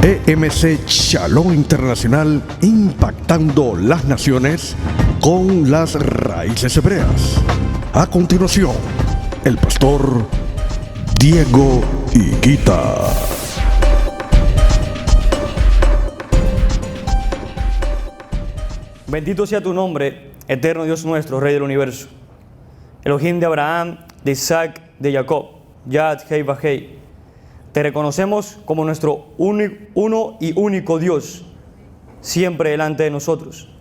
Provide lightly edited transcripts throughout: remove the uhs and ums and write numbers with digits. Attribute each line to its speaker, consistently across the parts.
Speaker 1: EMC Shalom Internacional, impactando las naciones con las raíces hebreas. A continuación, el pastor Diego Higuita.
Speaker 2: Bendito sea tu nombre, eterno Dios nuestro, Rey del universo. Elohim de Abraham, de Isaac, de Jacob, Yad Hei Vahei. Te reconocemos como nuestro uno y único Dios, siempre delante de nosotros.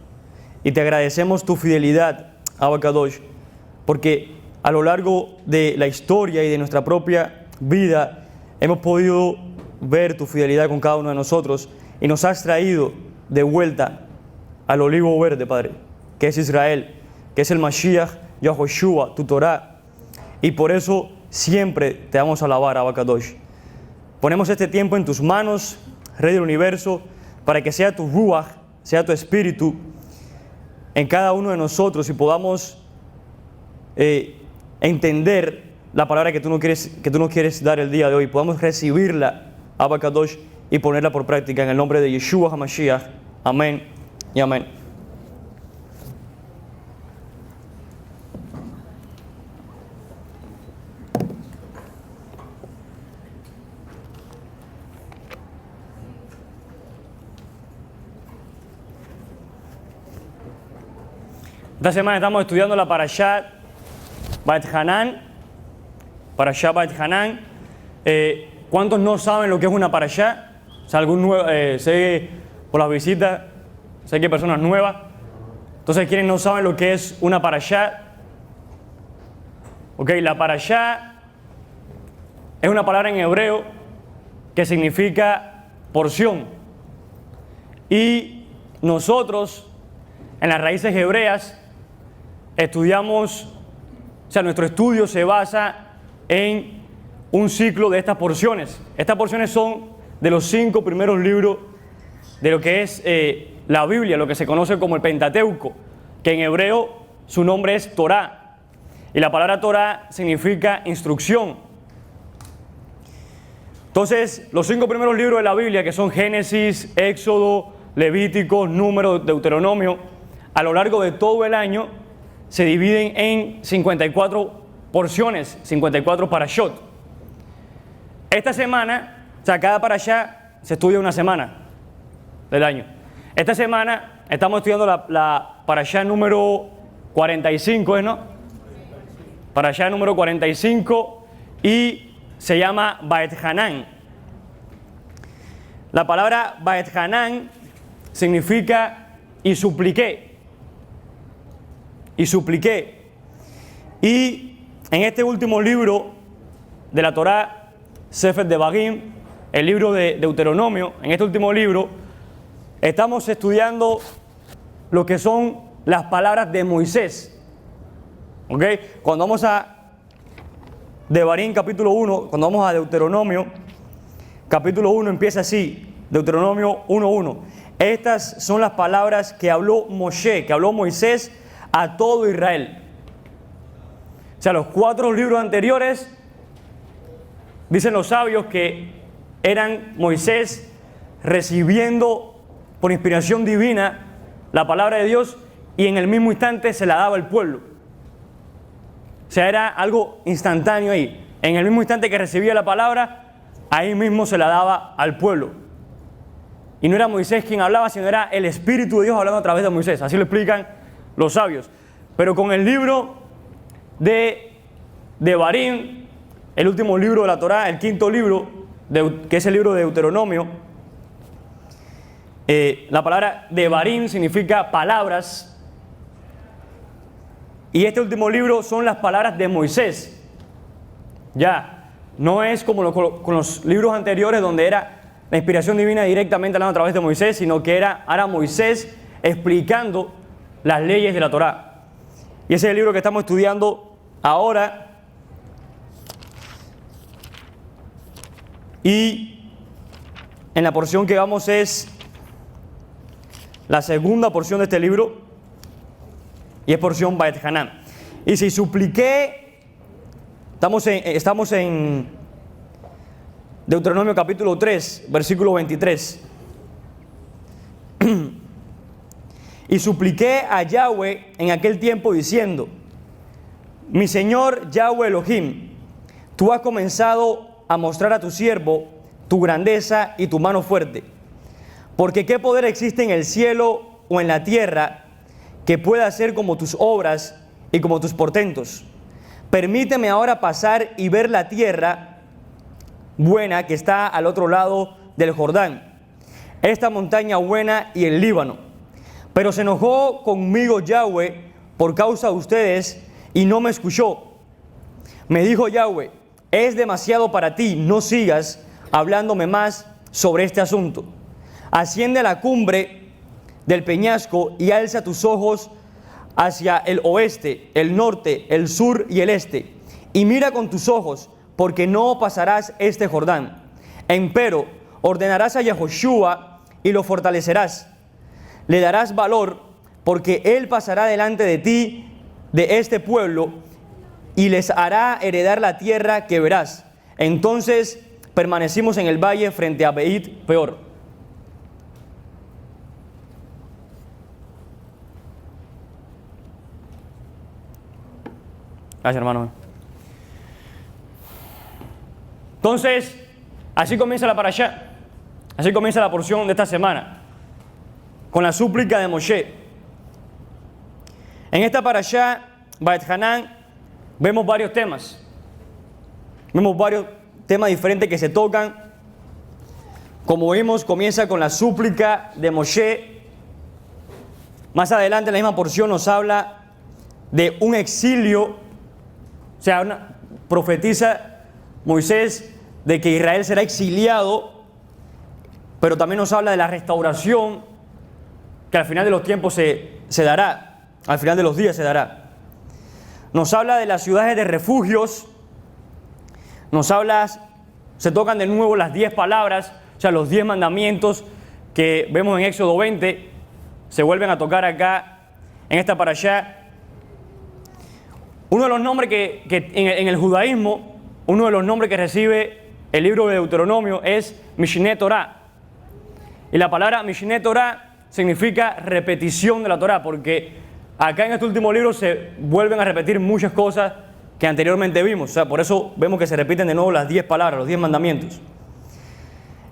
Speaker 2: Y te agradecemos tu fidelidad, Abba Kadosh, porque a lo largo de la historia y de nuestra propia vida hemos podido ver tu fidelidad con cada uno de nosotros y nos has traído de vuelta al olivo verde, Padre, que es Israel, que es el Mashiach, Yahoshua, tu Torah. Y por eso siempre te vamos a alabar, Abba Kadosh. Ponemos este tiempo en tus manos, Rey del universo, para que sea tu Ruach, sea tu espíritu en cada uno de nosotros y podamos entender la palabra que tú nos quieres dar el día de hoy. Podamos recibirla, Abba Kadosh, y ponerla por práctica en el nombre de Yeshua HaMashiach. Amén y amén. Esta semana estamos estudiando la Parashat Va'et-Hanan. Parashat Va'et-Hanan. ¿Cuántos no saben lo que es una Parashat? O sea, sé por las visitas, sé que hay personas nuevas. Entonces, ¿quiénes no saben lo que es una Parashat? Ok, la Parashat es una palabra en hebreo que significa porción. Y nosotros, en las raíces hebreas, estudiamos, o sea, nuestro estudio se basa en un ciclo de estas porciones. Estas porciones son de los 5 primeros libros de lo que es la Biblia, lo que se conoce como el Pentateuco, que en hebreo su nombre es Torah. Y la palabra Torah significa instrucción. Entonces, los 5 primeros libros de la Biblia, que son Génesis, Éxodo, Levítico, Números, Deuteronomio, a lo largo de todo el año se dividen en 54 porciones, 54 parashot. Esta semana, o sea, cada parashá se estudia una semana del año. Esta semana estamos estudiando la parashá número 45, ¿no? Parashá número 45 y se llama Va'et-Hanan. La palabra Va'et-Hanan significa y supliqué. Y supliqué. Y en este último libro de la Torá, Sefer Devarim, el libro de Deuteronomio, en este último libro, estamos estudiando lo que son las palabras de Moisés. ¿Ok? Cuando vamos a Devarim capítulo 1, cuando vamos a Deuteronomio, capítulo 1 empieza así, Deuteronomio 1:1. Estas son las palabras que habló Moshe, que habló Moisés a todo Israel. O sea, los 4 libros anteriores, dicen los sabios que eran Moisés recibiendo por inspiración divina la palabra de Dios y en el mismo instante se la daba al pueblo. O sea, era algo instantáneo ahí. En el mismo instante que recibía la palabra, ahí mismo se la daba al pueblo. Y no era Moisés quien hablaba, sino era el Espíritu de Dios hablando a través de Moisés. Así lo explican los sabios. Pero con el libro de Devarim, el último libro de la Torá, el 5.º libro, que es el libro de Deuteronomio, la palabra Devarim significa palabras. Y este último libro son las palabras de Moisés. Ya, no es como con los libros anteriores donde era la inspiración divina directamente hablando a través de Moisés, sino que era ahora Moisés explicando las leyes de la Torá. Y ese es el libro que estamos estudiando ahora. Y en la porción que vamos es la segunda porción de este libro, y es porción Va'et-Hanan. Y si supliqué, estamos en Deuteronomio capítulo 3, versículo 23. Y supliqué a Yahweh en aquel tiempo diciendo: mi Señor Yahweh Elohim, tú has comenzado a mostrar a tu siervo tu grandeza y tu mano fuerte. Porque ¿qué poder existe en el cielo o en la tierra que pueda hacer como tus obras y como tus portentos? Permíteme ahora pasar y ver la tierra buena que está al otro lado del Jordán, esta montaña buena y el Líbano. Pero se enojó conmigo Yahweh por causa de ustedes y no me escuchó. Me dijo Yahweh: es demasiado para ti, no sigas hablándome más sobre este asunto. Asciende a la cumbre del peñasco y alza tus ojos hacia el oeste, el norte, el sur y el este, y mira con tus ojos, porque no pasarás este Jordán. Empero ordenarás a Yahoshua y lo fortalecerás. Le darás valor, porque él pasará delante de ti, de este pueblo, y les hará heredar la tierra que verás. Entonces permanecimos en el valle frente a Beit Peor. Gracias, hermano. Entonces, así comienza la parashá. Así comienza la porción de esta semana, con la súplica de Moshe. En esta parashá, Beit Hanan, vemos varios temas. Vemos varios temas diferentes que se tocan. Como vimos, comienza con la súplica de Moshe. Más adelante en la misma porción nos habla de un exilio. O sea, profetiza Moisés de que Israel será exiliado, pero también nos habla de la restauración que al final de los tiempos se dará, al final de los días se dará. Nos habla de las ciudades de refugios, se tocan de nuevo las 10 palabras, o sea, los 10 mandamientos que vemos en Éxodo 20, se vuelven a tocar acá en esta parashá. Uno de los nombres que en el judaísmo, uno de los nombres que recibe el libro de Deuteronomio es Mishneh Torah. Y la palabra Mishneh Torah significa repetición de la Torah, porque acá en este último libro se vuelven a repetir muchas cosas que anteriormente vimos. O sea, por eso vemos que se repiten de nuevo las 10 palabras, los 10 mandamientos.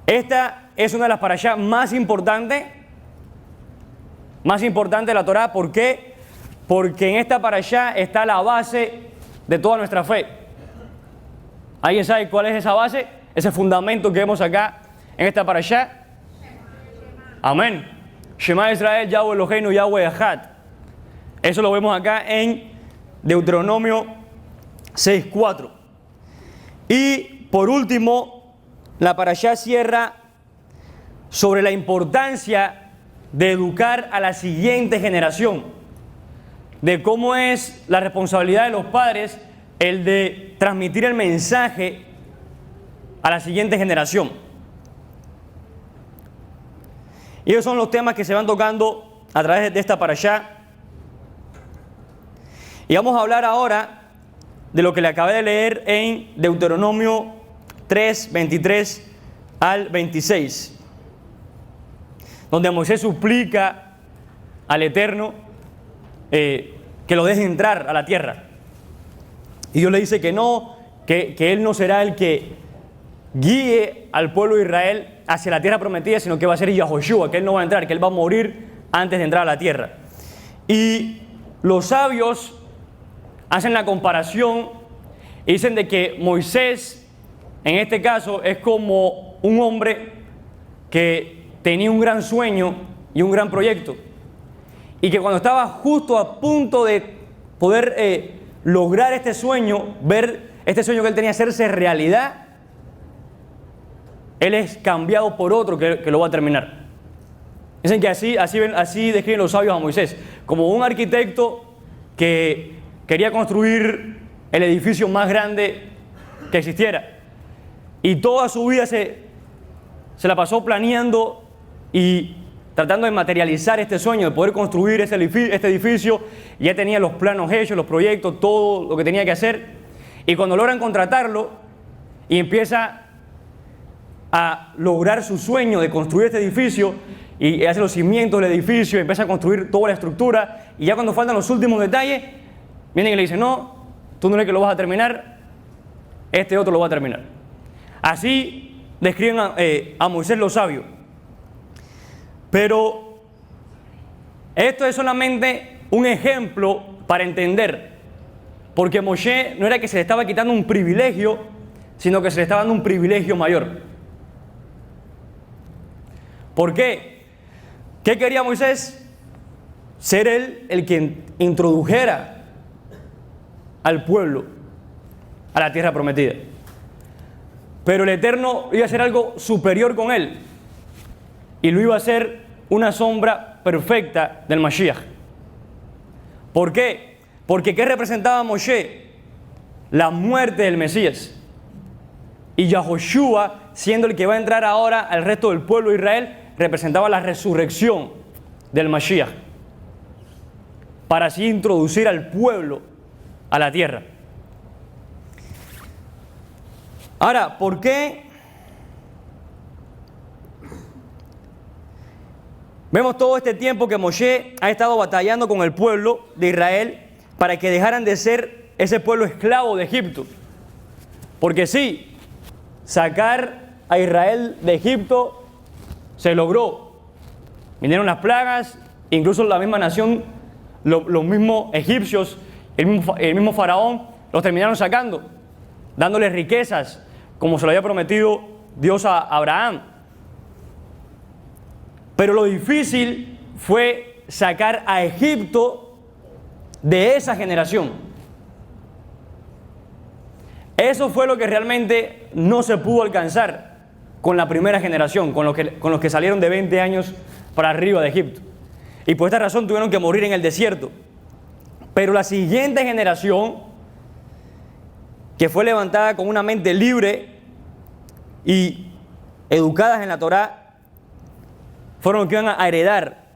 Speaker 2: Esta es una de las parashá más importantes de la Torah. ¿Por qué? Porque en esta parashá está la base de toda nuestra fe. ¿Alguien sabe cuál es esa base? Ese fundamento que vemos acá en esta parashá. Amén. Shema Israel, Yahweh Eloheinu, Yahweh Echad. Eso lo vemos acá en Deuteronomio 6:4. Y por último, la parashá cierra sobre la importancia de educar a la siguiente generación, de cómo es la responsabilidad de los padres el de transmitir el mensaje a la siguiente generación. Y esos son los temas que se van tocando a través de esta parashá. Y vamos a hablar ahora de lo que le acabé de leer en Deuteronomio 3, 23 al 26, donde Moisés suplica al Eterno que lo deje entrar a la tierra. Y Dios le dice que no, que Él no será el que guíe al pueblo de Israel hacia la tierra prometida, sino que va a ser Yahoshua, que Él no va a entrar, que Él va a morir antes de entrar a la tierra. Y los sabios hacen la comparación y dicen de que Moisés, en este caso, es como un hombre que tenía un gran sueño y un gran proyecto, y que cuando estaba justo a punto de poder lograr este sueño, ver este sueño que él tenía hacerse realidad, él es cambiado por otro que lo va a terminar. Dicen que así describen los sabios a Moisés, como un arquitecto que quería construir el edificio más grande que existiera, y toda su vida se la pasó planeando y tratando de materializar este sueño, de poder construir este edificio. Ya tenía los planos hechos, los proyectos, todo lo que tenía que hacer. Y cuando logran contratarlo y empieza a lograr su sueño de construir este edificio y hace los cimientos del edificio, empieza a construir toda la estructura y ya cuando faltan los últimos detalles, vienen y le dicen, no, tú no eres que lo vas a terminar, este otro lo va a terminar. Así describen a Moisés los sabios. Pero esto es solamente un ejemplo para entender, porque Moshe no era que se le estaba quitando un privilegio, sino que se le estaba dando un privilegio mayor. ¿Por qué? ¿Qué quería Moisés? Ser él el quien introdujera al pueblo a la tierra prometida. Pero el Eterno iba a hacer algo superior con él y lo iba a hacer una sombra perfecta del Mashiach. ¿Por qué? Porque ¿qué representaba Moshe? La muerte del Mesías. Y Yahoshua, siendo el que va a entrar ahora al resto del pueblo de Israel, representaba la resurrección del Mashiach, para así introducir al pueblo a la tierra. Ahora, ¿por qué vemos todo este tiempo que Moshe ha estado batallando con el pueblo de Israel para que dejaran de ser ese pueblo esclavo de Egipto? Porque sí, sacar a Israel de Egipto se logró. Vinieron las plagas, incluso la misma nación, los mismos egipcios, el mismo faraón, los terminaron sacando, dándoles riquezas, como se lo había prometido Dios a Abraham. Pero lo difícil fue sacar a Egipto de esa generación. Eso fue lo que realmente no se pudo alcanzar con la primera generación, con los que salieron de 20 años para arriba de Egipto. Y por esta razón tuvieron que morir en el desierto. Pero la siguiente generación, que fue levantada con una mente libre y educadas en la Torá, fueron los que iban a heredar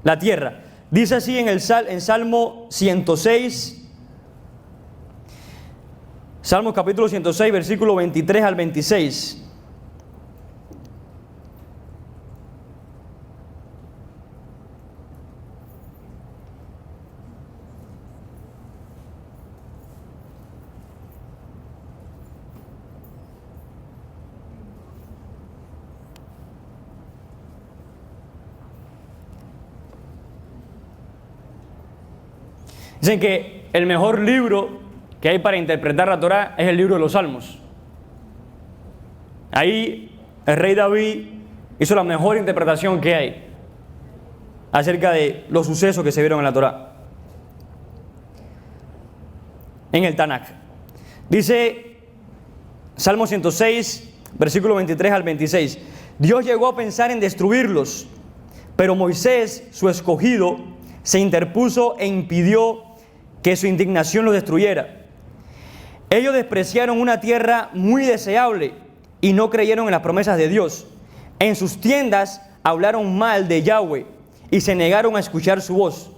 Speaker 2: la tierra. Dice así en Salmo 106, Salmos capítulo 106, versículo 23 al 26. Dicen que el mejor libro que hay para interpretar la Torá es el libro de los Salmos. Ahí el rey David hizo la mejor interpretación que hay acerca de los sucesos que se vieron en la Torá, en el Tanakh. Dice Salmo 106, versículo 23 al 26. Dios llegó a pensar en destruirlos, pero Moisés, su escogido, se interpuso e impidió que su indignación los destruyera. Ellos despreciaron una tierra muy deseable y no creyeron en las promesas de Dios. En sus tiendas hablaron mal de Yahweh y se negaron a escuchar su voz.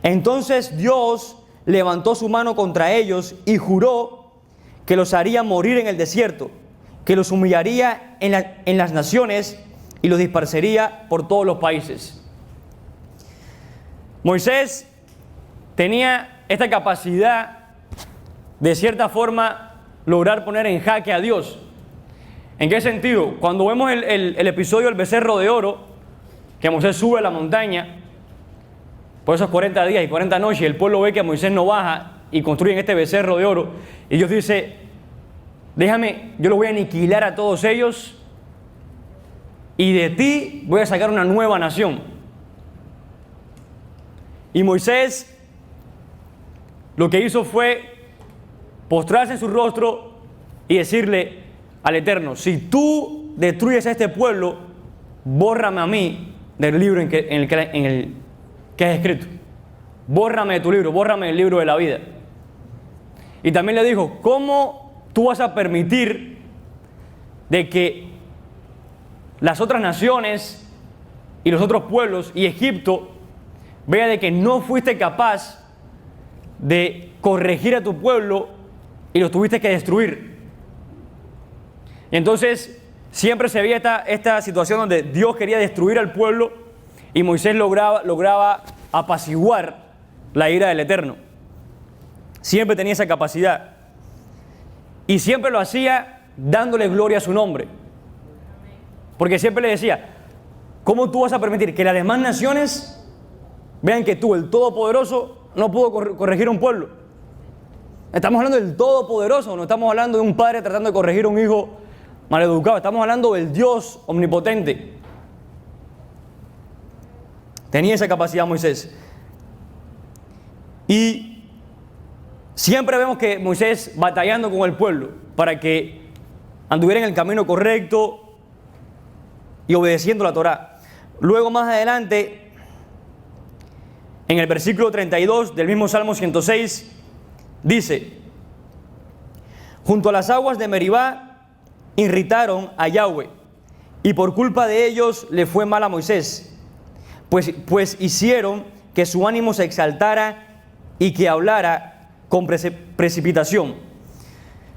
Speaker 2: Entonces Dios levantó su mano contra ellos y juró que los haría morir en el desierto, que los humillaría en las naciones y los dispersaría por todos los países. Moisés tenía esta capacidad de cierta forma lograr poner en jaque a Dios. ¿En qué sentido? Cuando vemos el episodio del becerro de oro, que Moisés sube a la montaña por esos 40 días y 40 noches, y el pueblo ve que Moisés no baja y construyen este becerro de oro, y Dios dice, déjame, yo los voy a aniquilar a todos ellos y de ti voy a sacar una nueva nación. Y Moisés lo que hizo fue postrarse en su rostro y decirle al Eterno, si tú destruyes a este pueblo, bórrame a mí del libro en el que has escrito. Bórrame de tu libro, bórrame del libro de la vida. Y también le dijo, ¿cómo tú vas a permitir de que las otras naciones y los otros pueblos y Egipto vea de que no fuiste capaz de corregir a tu pueblo y lo tuviste que destruir? Y entonces siempre se veía esta situación donde Dios quería destruir al pueblo y Moisés lograba apaciguar la ira del Eterno. Siempre tenía esa capacidad. Y siempre lo hacía dándole gloria a su nombre. Porque siempre le decía, ¿cómo tú vas a permitir que las demás naciones vean que tú, el Todopoderoso, no pudo corregir a un pueblo? Estamos hablando del Todopoderoso, no estamos hablando de un padre tratando de corregir a un hijo maleducado, estamos hablando del Dios omnipotente. Tenía esa capacidad Moisés. Y siempre vemos que Moisés batallando con el pueblo para que anduviera en el camino correcto y obedeciendo la Torá. Luego más adelante, en el versículo 32 del mismo Salmo 106, dice: junto a las aguas de Meribá irritaron a Yahweh, y por culpa de ellos le fue mal a Moisés, pues hicieron que su ánimo se exaltara y que hablara con precipitación.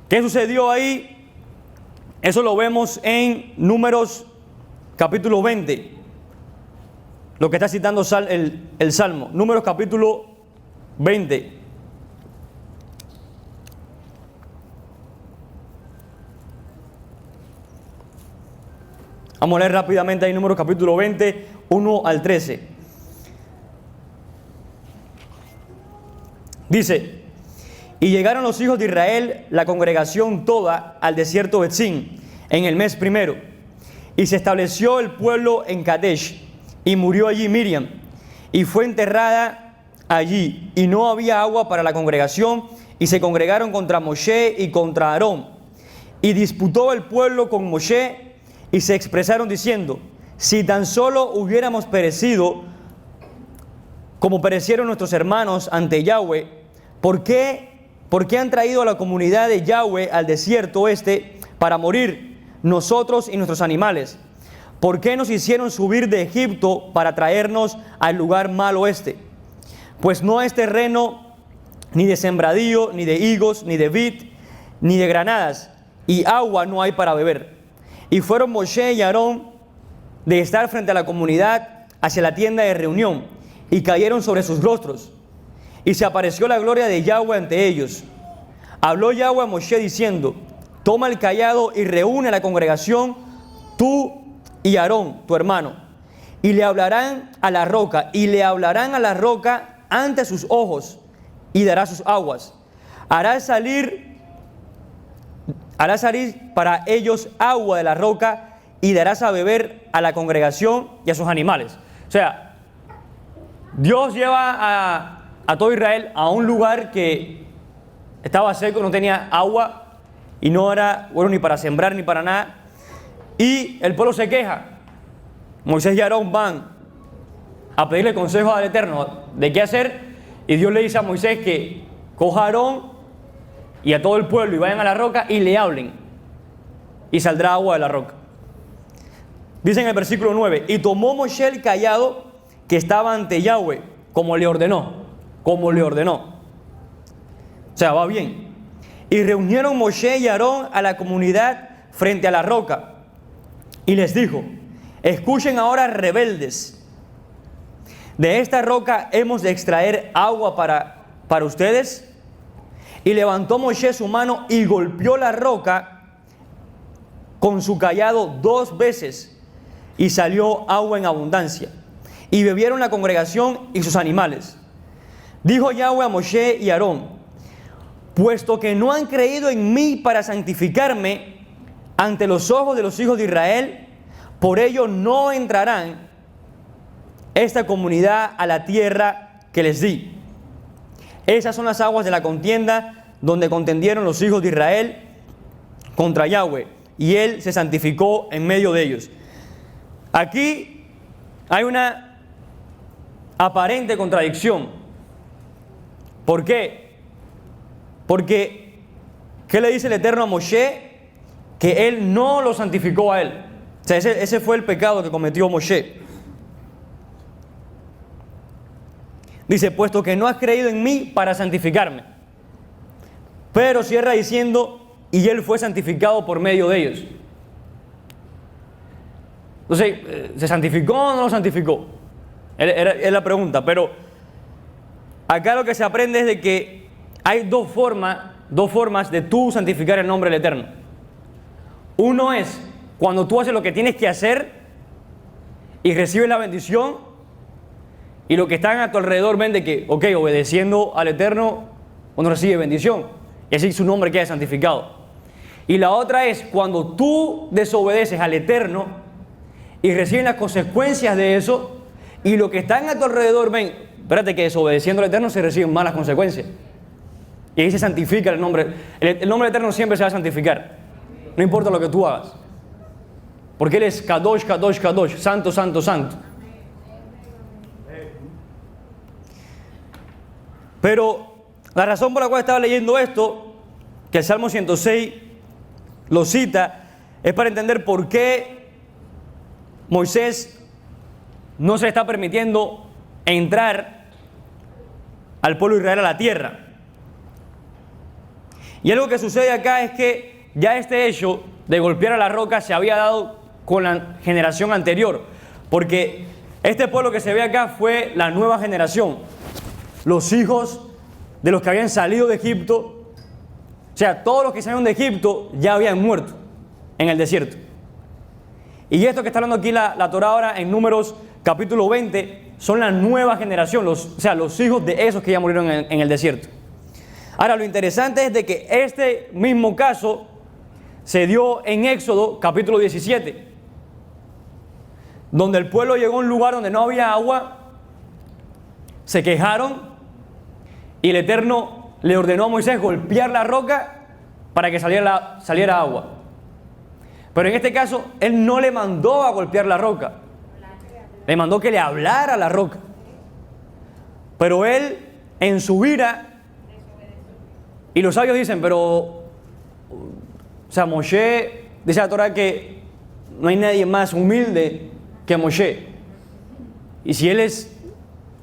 Speaker 2: ¿Qué sucedió ahí? Eso lo vemos en Números capítulo 20, lo que está citando el Salmo. Números capítulo 20. Vamos a leer rápidamente ahí Números capítulo 20, 1 al 13. Dice: y llegaron los hijos de Israel, la congregación toda, al desierto de Etzín, en el mes primero. Y se estableció el pueblo en Kadesh, y murió allí Miriam, y fue enterrada allí, y no había agua para la congregación, y se congregaron contra Moshe y contra Aarón. Y disputó el pueblo con Moshe, y se expresaron diciendo: si tan solo hubiéramos perecido como perecieron nuestros hermanos ante Yahweh, ¿por qué han traído a la comunidad de Yahweh al desierto para morir, nosotros y nuestros animales? ¿Por qué nos hicieron subir de Egipto para traernos al lugar malo Pues no es terreno ni de sembradío, ni de higos, ni de vid, ni de granadas, y agua no hay para beber. Y fueron Moshe y Aarón de estar frente a la comunidad hacia la tienda de reunión, y cayeron sobre sus rostros, y se apareció la gloria de Yahweh ante ellos. Habló Yahweh a Moshe diciendo: toma el cayado y reúne a la congregación, tú y Aarón, tu hermano, y le hablarán a la roca, ante sus ojos, y dará sus aguas. Hará salir para ellos agua de la roca, y darás a beber a la congregación y a sus animales. O sea, Dios lleva a todo Israel a un lugar que estaba seco, no tenía agua, y no era bueno ni para sembrar ni para nada. Y el pueblo se queja. Moisés y Aarón van a pedirle consejo al Eterno de qué hacer, y Dios le dice a Moisés que coja a Aarón y a todo el pueblo y vayan a la roca y le hablen, y saldrá agua de la roca. Dice en el versículo 9: y tomó Moshe el cayado que estaba ante Yahweh, como le ordenó. O sea, va bien. Y reunieron Moshe y Aarón a la comunidad frente a la roca, y les dijo: escuchen ahora, rebeldes, de esta roca hemos de extraer agua para ustedes. Y levantó Moshe su mano y golpeó la roca con su cayado 2 veces, y salió agua en abundancia, y bebieron la congregación y sus animales. Dijo Yahweh a Moshe y Aarón: puesto que no han creído en mí para santificarme ante los ojos de los hijos de Israel, por ello no entrarán esta comunidad a la tierra que les di. Esas son las aguas de la contienda donde contendieron los hijos de Israel contra Yahweh, y él se santificó en medio de ellos. Aquí hay una aparente contradicción. ¿Por qué? Porque, ¿qué le dice el Eterno a Moshe? Que él no lo santificó a él. O sea, ese fue el pecado que cometió Moshe. Dice: puesto que no has creído en mí para santificarme. Pero cierra diciendo: y él fue santificado por medio de ellos. Entonces, ¿se santificó o no lo santificó? Es la pregunta. Pero acá lo que se aprende es de que hay dos formas de tú santificar el nombre del Eterno. Uno es cuando tú haces lo que tienes que hacer y recibes la bendición, y los que están a tu alrededor ven de que, ok, obedeciendo al Eterno, uno recibe bendición, y así su nombre queda santificado. Y la otra es cuando tú desobedeces al Eterno y reciben las consecuencias de eso, y los que están a tu alrededor ven, espérate, que desobedeciendo al Eterno se reciben malas consecuencias. Y ahí se santifica el nombre. El nombre del Eterno siempre se va a santificar, no importa lo que tú hagas, porque Él es Kadosh, Kadosh, Kadosh, santo, santo, santo. Pero la razón por la cual estaba leyendo esto, que el Salmo 106 lo cita, es para entender por qué Moisés no se le está permitiendo entrar al pueblo de Israel a la tierra. Y algo que sucede acá es que ya este hecho de golpear a la roca se había dado con la generación anterior, porque este pueblo que se ve acá fue la nueva generación, los hijos de los que habían salido de Egipto. O sea, todos los que salieron de Egipto ya habían muerto en el desierto. Y esto que está hablando aquí la Torá ahora en Números capítulo 20 son la nueva generación, los hijos de esos que ya murieron en el desierto. Ahora, lo interesante es de que este mismo caso se dio en Éxodo capítulo 17, donde el pueblo llegó a un lugar donde no había agua, se quejaron y el Eterno le ordenó a Moisés golpear la roca para que saliera agua. Pero en este caso, Él no le mandó a golpear la roca, le mandó que le hablara a la roca. Pero Él, en su ira, y los sabios dicen, Moshe, dice la Torah que no hay nadie más humilde que Moshe. Y si él es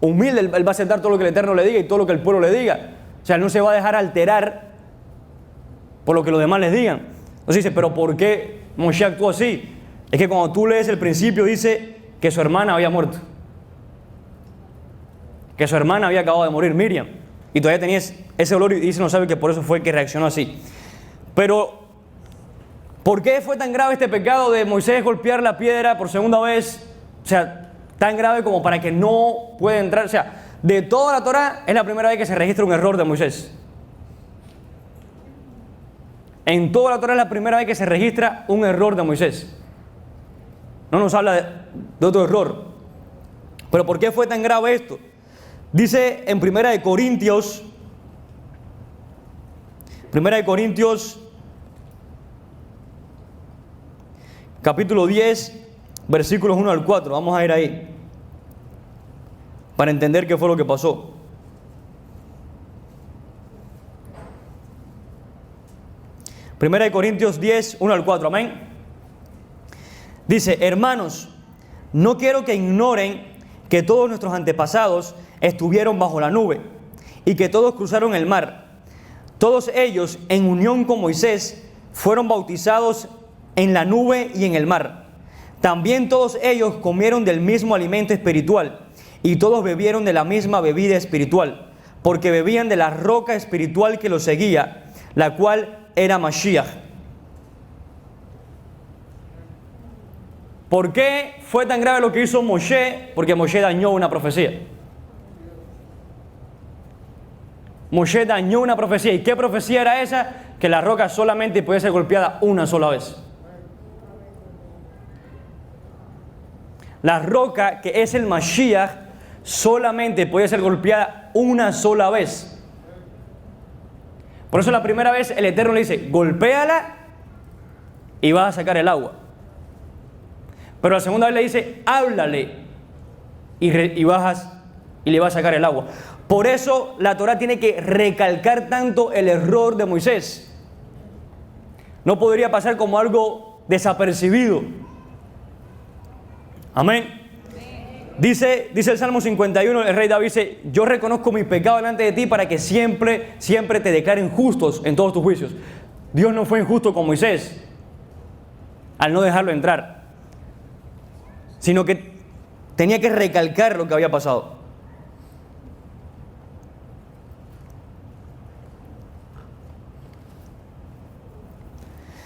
Speaker 2: humilde, él va a aceptar todo lo que el Eterno le diga y todo lo que el pueblo le diga. O sea, él no se va a dejar alterar por lo que los demás les digan. Entonces dice, pero ¿por qué Moshe actuó así? Es que cuando tú lees el principio dice que su hermana había muerto, que su hermana había acabado de morir, Miriam, y todavía tenía ese olor, y dice no sabe que por eso fue que reaccionó así. Pero ¿por qué fue tan grave este pecado de Moisés golpear la piedra por segunda vez? O sea, tan grave como para que no pueda entrar. O sea, de toda la Torah es la primera vez que se registra un error de Moisés. En toda la Torah es la primera vez que se registra un error de Moisés. No nos habla de otro error. Pero ¿por qué fue tan grave esto? Dice en 1 Corintios capítulo 10, versículos 1 al 4. Vamos a ir ahí para entender qué fue lo que pasó. Primera de Corintios 10, 1 al 4, amén. Dice, hermanos, no quiero que ignoren que todos nuestros antepasados estuvieron bajo la nube y que todos cruzaron el mar. Todos ellos, en unión con Moisés, fueron bautizados en la nube y en el mar. También todos ellos comieron del mismo alimento espiritual y todos bebieron de la misma bebida espiritual, porque bebían de la roca espiritual que los seguía, la cual era Mashiach. ¿Por qué fue tan grave lo que hizo Moshe? Porque Moshe dañó una profecía. Moshe dañó una profecía. ¿Y qué profecía era esa? Que la roca solamente podía ser golpeada una sola vez. La roca, que es el Mashiach, solamente podía ser golpeada una sola vez. Por eso la primera vez el Eterno le dice, golpéala y vas a sacar el agua. Pero la segunda vez le dice, háblale y le vas a sacar el agua. Por eso la Torah tiene que recalcar tanto el error de Moisés. No podría pasar como algo desapercibido. Amén. Dice el Salmo 51, el rey David dice, yo reconozco mi pecado delante de ti para que siempre te declaren justos en todos tus juicios. Dios no fue injusto con Moisés al no dejarlo entrar. sino que tenía que recalcar lo que había pasado.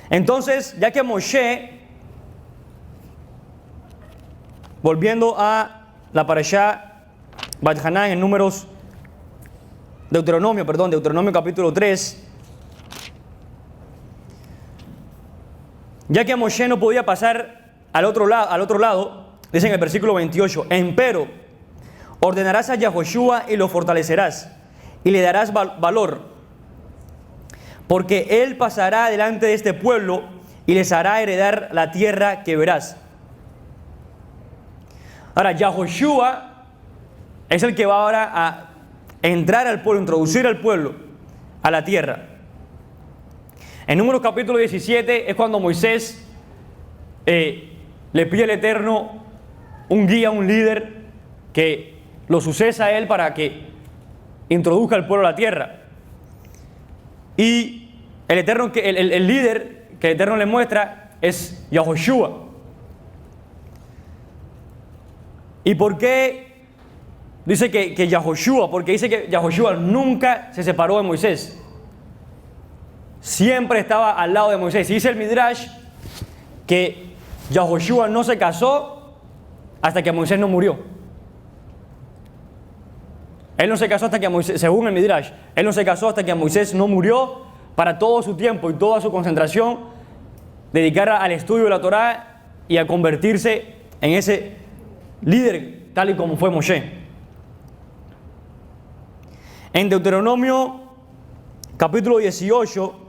Speaker 2: Entonces, ya que Moshe, volviendo a la parashá Bat Hanan en Deuteronomio capítulo 3, ya que Moshe no podía pasar al otro lado, dice en el versículo 28, empero ordenarás a Yahoshua y lo fortalecerás y le darás valor, porque él pasará delante de este pueblo y les hará heredar la tierra que verás. Ahora, Yahoshua es el que va ahora a entrar al pueblo, introducir al pueblo a la tierra. En Números capítulo 17 es cuando Moisés le pide al Eterno un guía, un líder que lo suceda a él para que introduzca al pueblo a la tierra. Y el líder que el Eterno le muestra es Yahoshua. ¿Y por qué dice que Yahoshua? Porque dice que Yahoshua nunca se separó de Moisés. Siempre estaba al lado de Moisés. Y dice el Midrash que Yahoshua no se casó hasta que Moisés no murió. Él no se casó hasta que Moisés, según el Midrash, él no se casó hasta que Moisés no murió, para todo su tiempo y toda su concentración dedicarla al estudio de la Torá y a convertirse en ese líder tal y como fue Moshe. En Deuteronomio capítulo 18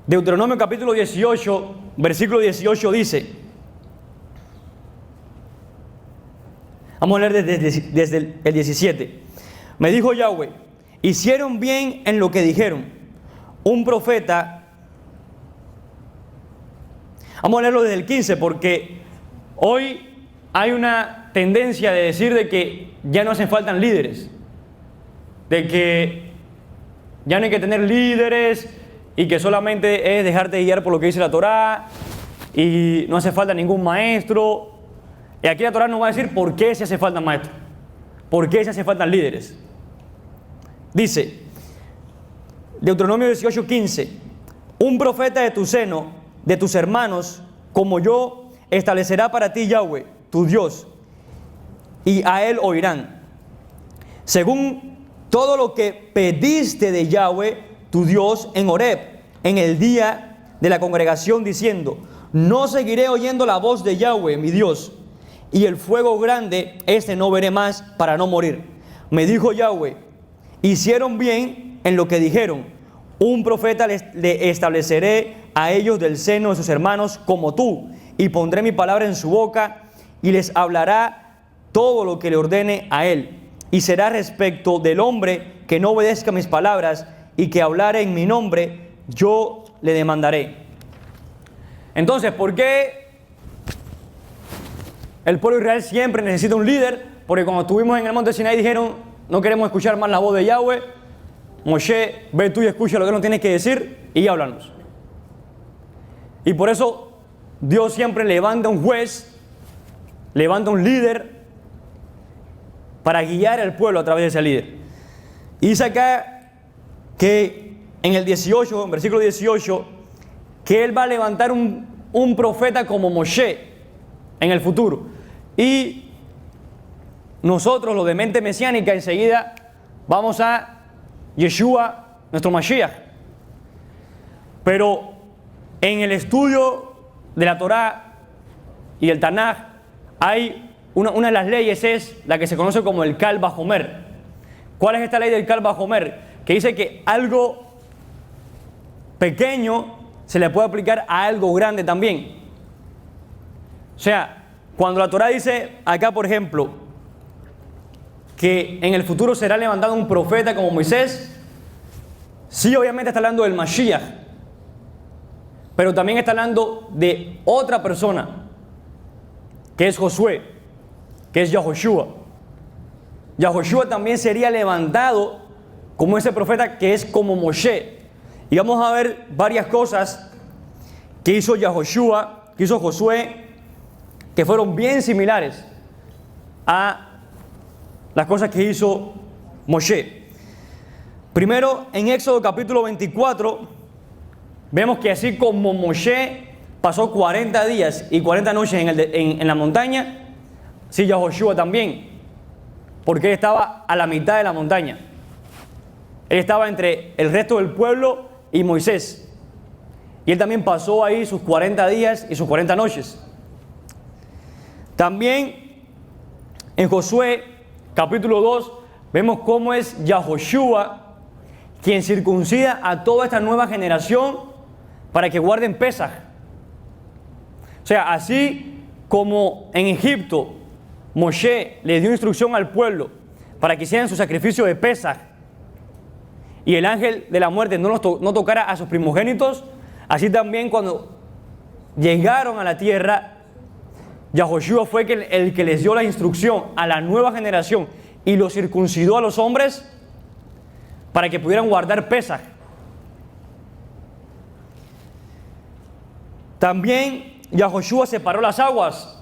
Speaker 2: Deuteronomio capítulo 18, versículo 18 dice, vamos a leer desde el 17. Me dijo Yahweh, hicieron bien en lo que dijeron. Un profeta, vamos a leerlo desde el 15, porque hoy hay una tendencia de decir de que ya no hacen falta líderes, de que ya no hay que tener líderes, y que solamente es dejarte guiar por lo que dice la Torá y no hace falta ningún maestro. Y aquí la Torá nos va a decir por qué se hace falta maestro, por qué se hace falta líderes. Dice Deuteronomio 18:15, un profeta de tu seno, de tus hermanos, como yo, establecerá para ti Yahweh, tu Dios, y a él oirán, según todo lo que pediste de Yahweh tu Dios en Horeb, en el día de la congregación, diciendo, no seguiré oyendo la voz de Yahweh, mi Dios, y el fuego grande, no veré más para no morir. Me dijo Yahweh, hicieron bien en lo que dijeron, un profeta le estableceré a ellos del seno de sus hermanos como tú, y pondré mi palabra en su boca, y les hablará todo lo que le ordene a él, y será respecto del hombre que no obedezca mis palabras, y que hablare en mi nombre, yo le demandaré. Entonces, ¿por qué el pueblo de Israel siempre necesita un líder? Porque cuando estuvimos en el monte Sinai dijeron, no queremos escuchar más la voz de Yahweh. Moshe, ve tú y escucha lo que nos tienes que decir y háblanos. Y por eso Dios siempre levanta un juez, levanta un líder para guiar al pueblo a través de ese líder. Y dice acá que en el 18, en versículo 18, que él va a levantar un profeta como Moshe en el futuro. Y nosotros, los de mente mesiánica, enseguida vamos a Yeshua, nuestro Mashiach. Pero en el estudio de la Torá y el Tanaj hay una de las leyes, es la que se conoce como el Kal Vajomer. ¿Cuál es esta ley del Kal Vajomer? Que dice que algo pequeño se le puede aplicar a algo grande también. O sea, cuando la Torá dice acá, por ejemplo, que en el futuro será levantado un profeta como Moisés, sí, obviamente está hablando del Mashiach, pero también está hablando de otra persona, que es Josué. que es Yahoshua. Yahoshua también sería levantado como ese profeta que es como Moshe. Y vamos a ver varias cosas que hizo Yahoshua, que hizo Josué, que fueron bien similares a las cosas que hizo Moshe. Primero, en Éxodo capítulo 24, vemos que así como Moshe pasó 40 días y 40 noches en la montaña, sí, Yahoshua también, porque él estaba a la mitad de la montaña. Él estaba entre el resto del pueblo y Moisés. Y él también pasó ahí sus 40 días y sus 40 noches. También en Josué capítulo 2 vemos cómo es Yahoshua quien circuncida a toda esta nueva generación para que guarden Pesaj. O sea, así como en Egipto Moshe le dio instrucción al pueblo para que hicieran su sacrificio de Pesaj y el ángel de la muerte no tocara a sus primogénitos, así también cuando llegaron a la tierra, Yahoshua fue el que les dio la instrucción a la nueva generación y los circuncidó a los hombres para que pudieran guardar Pesaj. También Yahoshua separó las aguas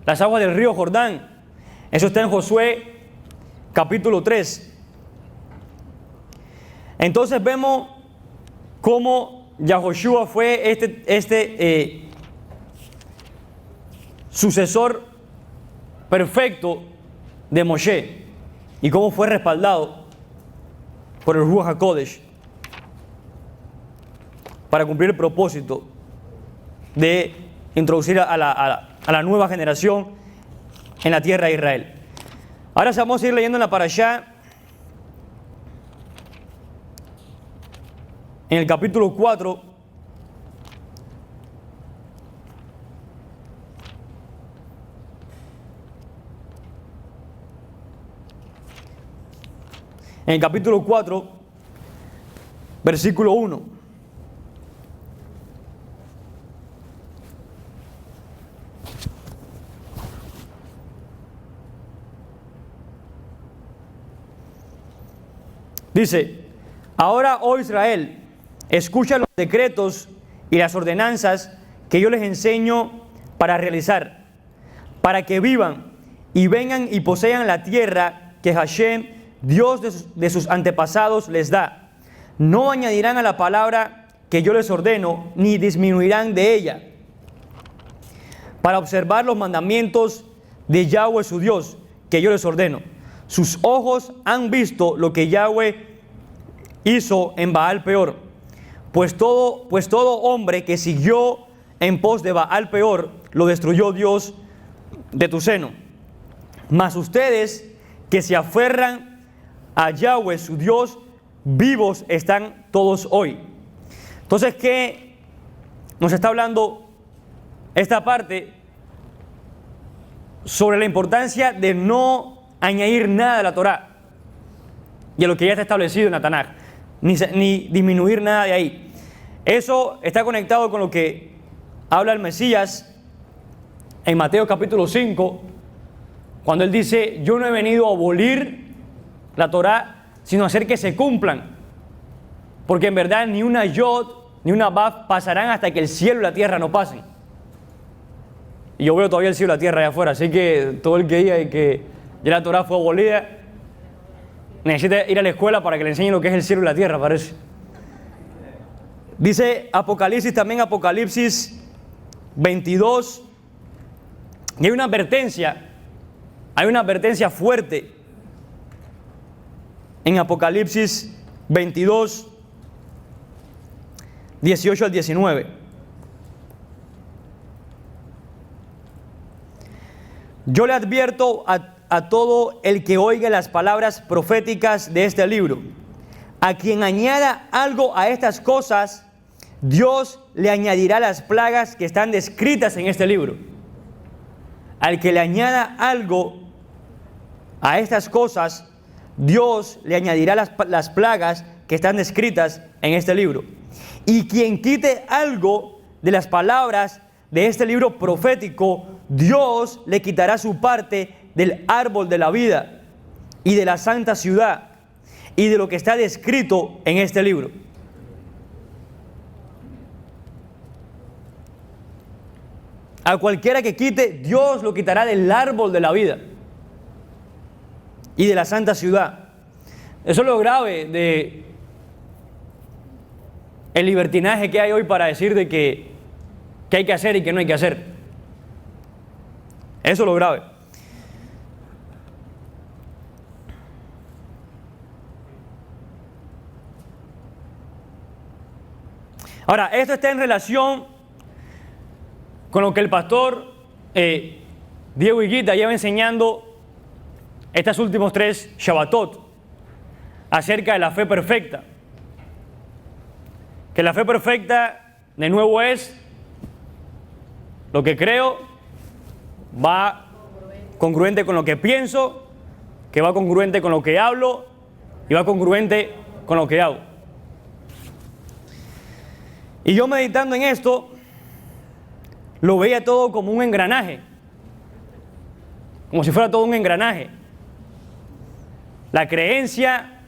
Speaker 2: del río Jordán. Eso está en Josué capítulo 3. Entonces vemos cómo Yahoshua fue sucesor perfecto de Moshe y cómo fue respaldado por el Ruach HaKodesh para cumplir el propósito de introducir a la nueva generación en la tierra de Israel. Ahora vamos a ir leyendo en la parashá, en el capítulo 4, en el capítulo 4, versículo 1. Dice: ahora, oh Israel, escucha los decretos y las ordenanzas que yo les enseño para realizar, para que vivan y vengan y posean la tierra que Hashem, Dios de sus antepasados, les da. No añadirán a la palabra que yo les ordeno, ni disminuirán de ella, para observar los mandamientos de Yahweh su Dios, que yo les ordeno. Sus ojos han visto lo que Yahweh hizo en Baal Peor, pues todo hombre que siguió en pos de Baal Peor, lo destruyó Dios de tu seno. Mas ustedes que se aferran a Yahweh su Dios, vivos están todos hoy. Entonces, ¿qué nos está hablando esta parte? Sobre la importancia de no añadir nada a la Torá y a lo que ya está establecido en la Tanaj, ni disminuir nada de ahí. Eso está conectado con lo que habla el Mesías en Mateo capítulo 5, cuando él dice: yo no he venido a abolir la Torá, sino a hacer que se cumplan, porque en verdad ni una yod ni una baf pasarán hasta que el cielo y la tierra no pasen. Y yo veo todavía el cielo y la tierra allá afuera, así que todo el que diga que ya la Torá fue abolida necesita ir a la escuela para que le enseñen lo que es el cielo y la tierra, parece. Dice Apocalipsis, también Apocalipsis 22, y hay una advertencia fuerte en Apocalipsis 22, 18 al 19. Yo le advierto a todo el que oiga las palabras proféticas de este libro: a quien añada algo a estas cosas, Dios le añadirá las plagas que están descritas en este libro. Al que le añada algo a estas cosas, Dios le añadirá las plagas que están descritas en este libro. Y quien quite algo de las palabras de este libro profético, Dios le quitará su parte del árbol de la vida y de la santa ciudad y de lo que está descrito en este libro. A cualquiera que quite, Dios lo quitará del árbol de la vida y de la santa ciudad. Eso es lo grave de el libertinaje que hay hoy para decir de que hay que hacer y que no hay que hacer. Eso es lo grave. Ahora, esto está en relación con lo que el pastor Diego Higuita lleva enseñando estos últimos 3 Shabbatot acerca de la fe perfecta. Que la fe perfecta, de nuevo, es lo que creo, va congruente con lo que pienso, que va congruente con lo que hablo y va congruente con lo que hago. Y yo meditando en esto, lo veía todo como un engranaje, como si fuera todo un engranaje. La creencia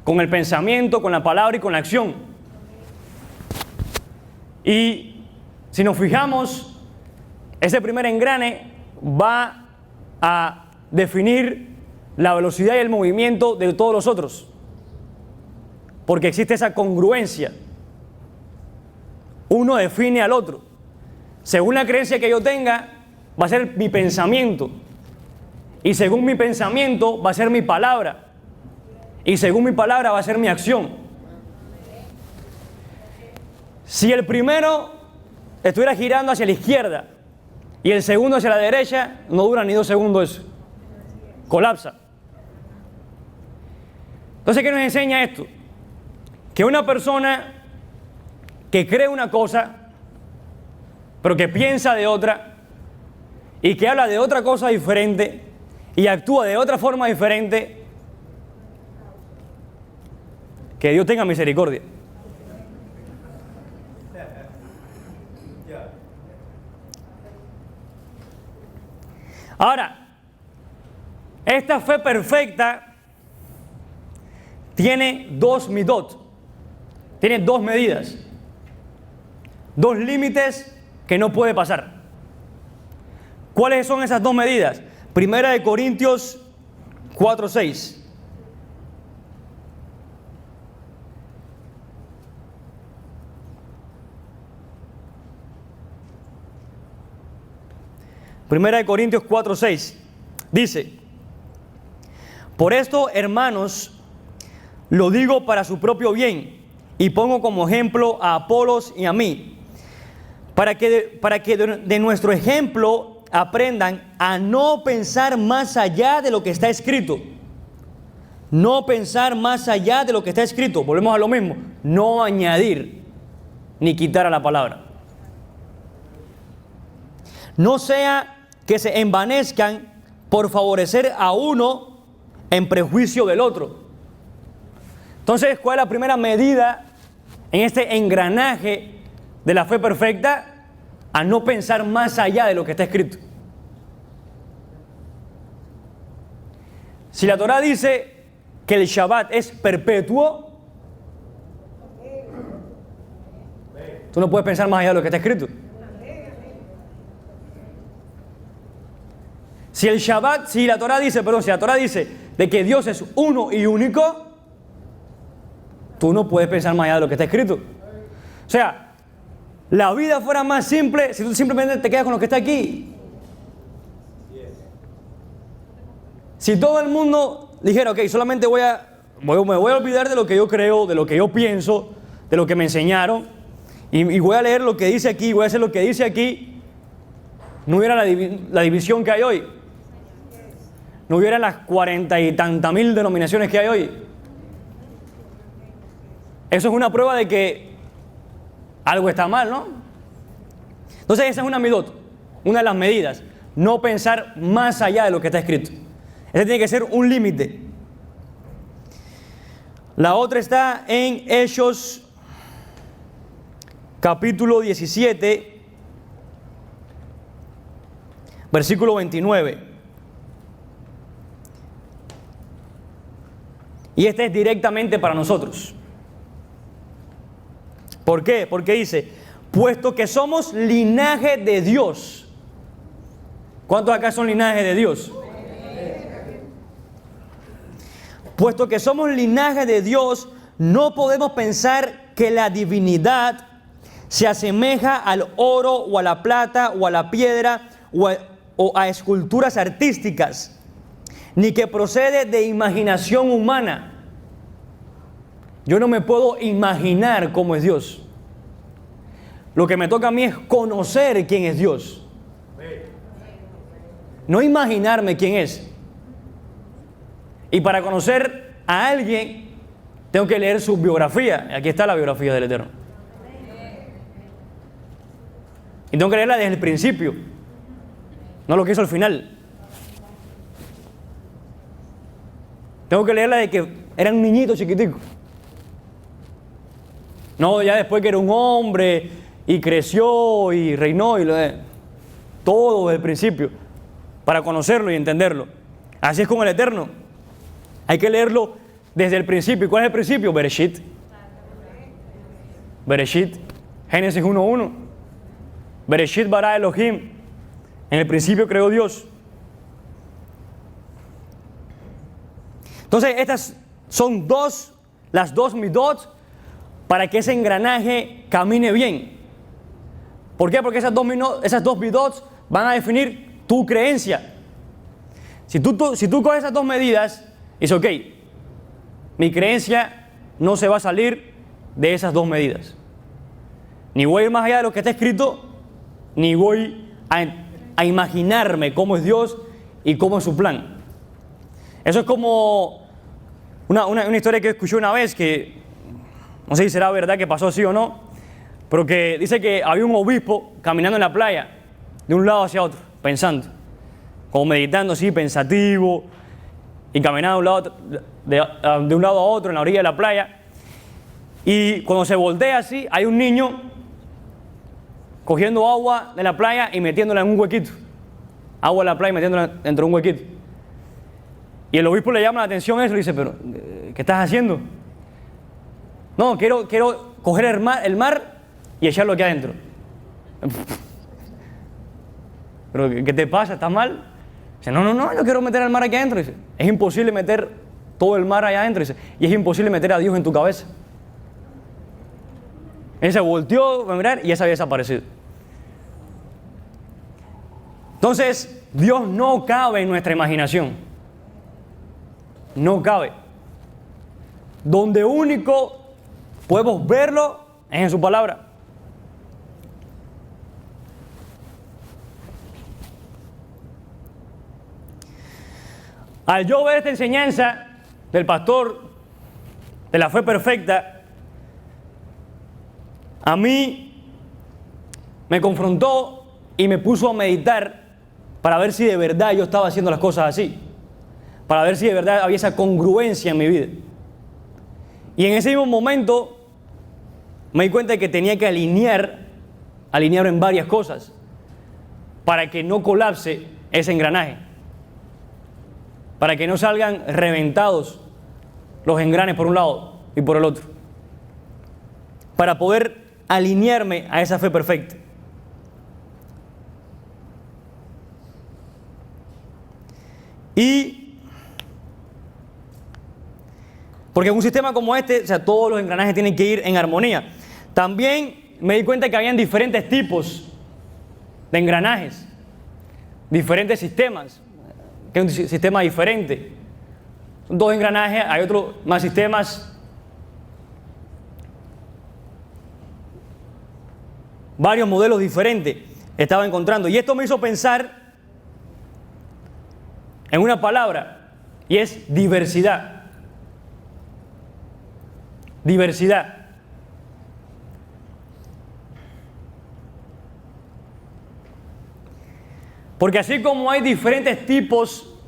Speaker 2: con el pensamiento, con la palabra y con la acción. Y si nos fijamos, ese primer engrane va a definir la velocidad y el movimiento de todos los otros, porque existe esa congruencia. Uno define al otro. Según la creencia que yo tenga, va a ser mi pensamiento. Y según mi pensamiento, va a ser mi palabra. Y según mi palabra, va a ser mi acción. Si el primero estuviera girando hacia la izquierda y el segundo hacia la derecha, no dura ni 2 segundos eso. Colapsa. Entonces, ¿qué nos enseña esto? Que una persona que cree una cosa, pero que piensa de otra, y que habla de otra cosa diferente, y actúa de otra forma diferente, que Dios tenga misericordia. Ahora, esta fe perfecta tiene 2 midot, tiene 2 medidas, 2 límites que no puede pasar. ¿Cuáles son esas 2 medidas? Primera de Corintios 4:6. Primera de Corintios 4:6 dice: por esto, hermanos, lo digo para su propio bien, y pongo como ejemplo a Apolos y a mí, para que de nuestro ejemplo aprendan a no pensar más allá de lo que está escrito. No pensar más allá de lo que está escrito. Volvemos a lo mismo. No añadir ni quitar a la palabra. No sea que se envanezcan por favorecer a uno en prejuicio del otro. Entonces, ¿cuál es la primera medida en este engranaje de la fe perfecta? A no pensar más allá de lo que está escrito. Si la Torah dice que el Shabbat es perpetuo, tú no puedes pensar más allá de lo que está escrito. Si el Shabbat, si la Torah dice de que Dios es uno y único, tú no puedes pensar más allá de lo que está escrito. O sea, la vida fuera más simple si tú simplemente te quedas con lo que está aquí. Si todo el mundo dijera, ok, solamente me voy a olvidar de lo que yo creo, de lo que yo pienso, de lo que me enseñaron, y voy a leer lo que dice aquí, voy a hacer lo que dice aquí, no hubiera la división que hay hoy. No hubiera las 40 y tantas mil denominaciones que hay hoy. Eso es una prueba de que algo está mal, ¿no? Entonces esa es una midot, una de las medidas. No pensar más allá de lo que está escrito. Ese tiene que ser un límite. La otra está en Hechos capítulo 17, versículo 29. Y este es directamente para nosotros. ¿Por qué? Porque dice, puesto que somos linaje de Dios. ¿Cuántos acá son linaje de Dios? Puesto que somos linaje de Dios, no podemos pensar que la divinidad se asemeja al oro o a la plata o a la piedra o a esculturas artísticas, ni que procede de imaginación humana. Yo no me puedo imaginar cómo es Dios. Lo que me toca a mí es conocer quién es Dios. No imaginarme quién es. Y para conocer a alguien, tengo que leer su biografía. Aquí está la biografía del Eterno. Y tengo que leerla desde el principio, no lo que hizo al final. Tengo que leerla de que era un niñito chiquitico. No, ya después que era un hombre y creció y reinó y todo desde el principio, para conocerlo y entenderlo. Así es con el Eterno. Hay que leerlo desde el principio. ¿Y cuál es el principio? Bereshit. Bereshit. Génesis 1:1. Bereshit bara Elohim. En el principio creó Dios. Entonces, estas son las dos midot para que ese engranaje camine bien. ¿Por qué? Porque esas dos midot van a definir tu creencia. Si tú coges esas dos medidas, dices, ok, mi creencia no se va a salir de esas dos medidas. Ni voy a ir más allá de lo que está escrito, ni voy a imaginarme cómo es Dios y cómo es su plan. Eso es como una historia que escuché una vez, que no sé si será verdad que pasó así o no, pero que dice que había un obispo caminando en la playa, de un lado hacia otro, pensando, como meditando así, pensativo, y caminando de un lado a otro en la orilla de la playa. Y cuando se voltea así, hay un niño cogiendo agua de la playa y metiéndola en un huequito. Agua de la playa y metiéndola dentro de un huequito. Y el obispo le llama la atención eso y dice, pero ¿qué estás haciendo? No, quiero coger el mar y echarlo aquí adentro. ¿Pero qué te pasa? ¿Estás mal? Dice, no, yo quiero meter el mar aquí adentro. Dice, es imposible meter todo el mar allá adentro. Dice, y es imposible meter a Dios en tu cabeza. Él se volteó a mirar y ya se había desaparecido. Entonces, Dios no cabe en nuestra imaginación. No cabe. Donde único podemos verlo es en su palabra. Al yo ver esta enseñanza del pastor de la fe perfecta, a mí me confrontó y me puso a meditar para ver si de verdad yo estaba haciendo las cosas así, para ver si de verdad había esa congruencia en mi vida. Y en ese mismo momento me di cuenta de que tenía que alinear en varias cosas para que no colapse ese engranaje, para que no salgan reventados los engranes por un lado y por el otro, para poder alinearme a esa fe perfecta. Y porque en un sistema como este, o sea, todos los engranajes tienen que ir en armonía. También me di cuenta que habían diferentes tipos de engranajes, diferentes sistemas, que es un sistema diferente. Son dos engranajes, hay otros más sistemas, varios modelos diferentes estaba encontrando. Y esto me hizo pensar en una palabra, y es diversidad. Diversidad. Porque así como hay diferentes tipos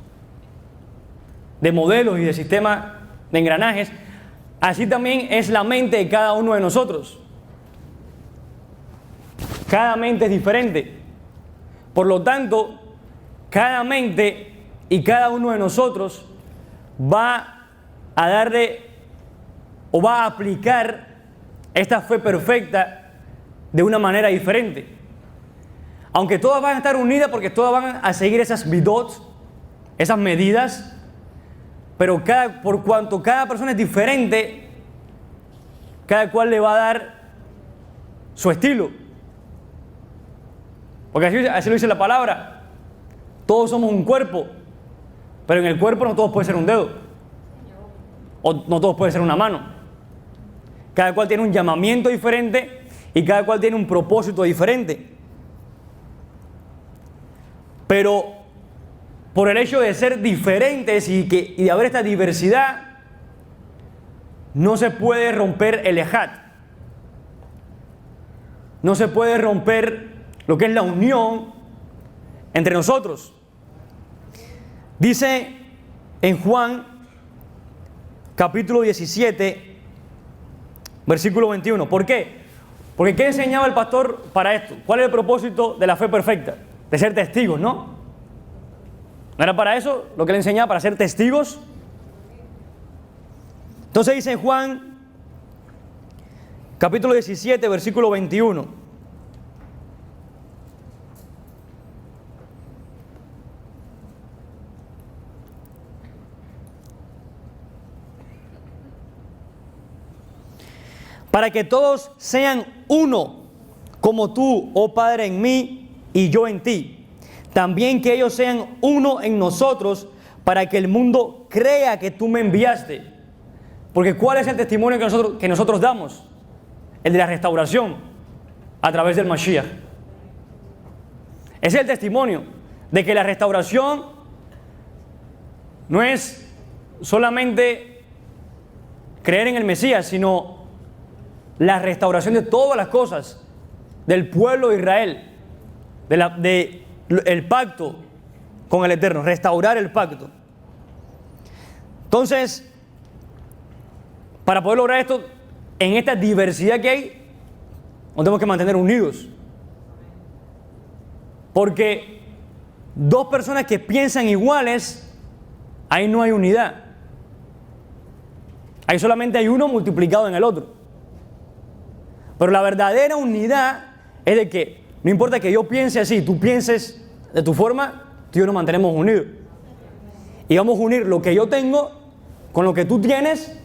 Speaker 2: de modelos y de sistemas de engranajes, así también es la mente de cada uno de nosotros. Cada mente es diferente. Por lo tanto, cada mente y cada uno de nosotros va a darle o va a aplicar esta fe perfecta de una manera diferente. Aunque todas van a estar unidas porque todas van a seguir esas midot, esas medidas, pero por cuanto cada persona es diferente, cada cual le va a dar su estilo. Porque así lo dice la palabra. Todos somos un cuerpo, pero en el cuerpo no todos pueden ser un dedo. O no todos pueden ser una mano. Cada cual tiene un llamamiento diferente y cada cual tiene un propósito diferente. Pero por el hecho de ser diferentes y de haber esta diversidad, no se puede romper el ejad. No se puede romper lo que es la unión entre nosotros. Dice en Juan capítulo 17, versículo 21. ¿Por qué? Porque ¿qué enseñaba el pastor para esto? ¿Cuál es el propósito de la fe perfecta? De ser testigos, ¿no? ¿No era para eso lo que le enseñaba, para ser testigos? Entonces dice en Juan capítulo 17, versículo 21. Para que todos sean uno, como tú, oh Padre, en mí y yo en ti. También que ellos sean uno en nosotros, para que el mundo crea que tú me enviaste. Porque ¿cuál es el testimonio que nosotros damos? El de la restauración a través del Mashiach. Ese es el testimonio de que la restauración no es solamente creer en el Mesías, sino la restauración de todas las cosas del pueblo de Israel, el pacto con el Eterno, restaurar el pacto. Entonces, para poder lograr esto, en esta diversidad que hay, nos tenemos que mantener unidos. Porque dos personas que piensan iguales, ahí no hay unidad. Ahí solamente hay uno multiplicado en el otro. Pero la verdadera unidad es de que no importa que yo piense así, tú pienses de tu forma, tú y yo nos mantenemos unidos. Y vamos a unir lo que yo tengo con lo que tú tienes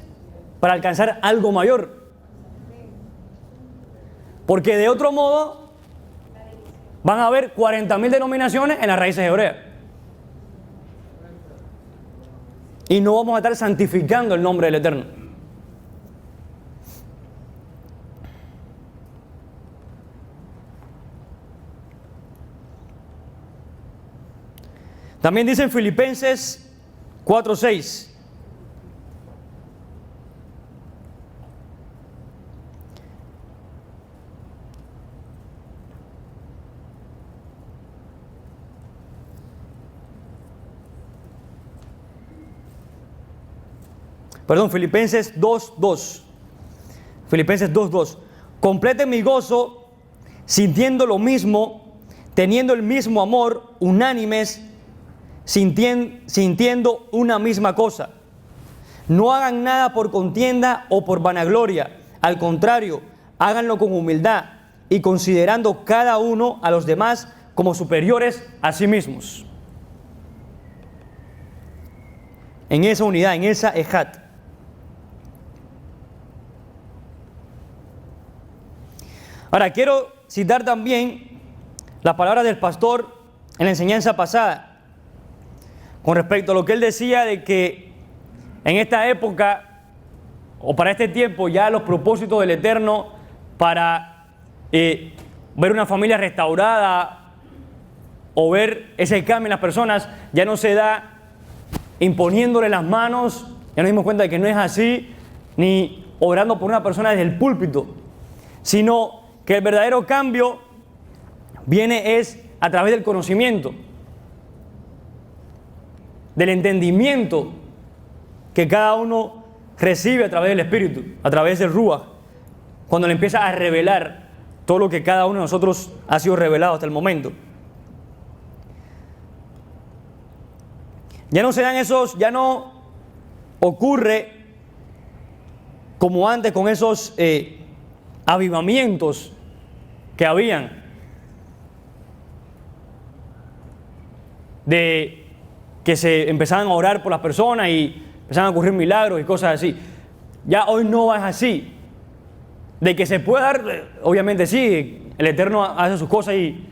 Speaker 2: para alcanzar algo mayor. Porque de otro modo van a haber 40.000 denominaciones en las raíces hebreas. Y no vamos a estar santificando el nombre del Eterno. También dice en Filipenses 4:6. Perdón, Filipenses 2:2. Filipenses 2:2. Completen mi gozo sintiendo lo mismo, teniendo el mismo amor, unánimes, sintiendo una misma cosa. No hagan nada por contienda o por vanagloria. Al contrario, háganlo con humildad y considerando cada uno a los demás como superiores a sí mismos. En esa unidad, en esa ejad. Ahora, quiero citar también las palabras del pastor en la enseñanza pasada, con respecto a lo que él decía de que en esta época o para este tiempo ya los propósitos del Eterno para ver una familia restaurada o ver ese cambio en las personas ya no se da imponiéndole las manos. Ya nos dimos cuenta de que no es así, ni orando por una persona desde el púlpito, sino que el verdadero cambio viene es a través del conocimiento, del entendimiento que cada uno recibe a través del Espíritu, a través del Ruach, cuando le empieza a revelar todo lo que cada uno de nosotros ha sido revelado hasta el momento. Ya no se dan esos, ya no ocurre como antes con esos avivamientos que habían de que se empezaban a orar por las personas y empezaban a ocurrir milagros y cosas así. Ya hoy no es así. De que se puede dar, obviamente sí, el Eterno hace sus cosas y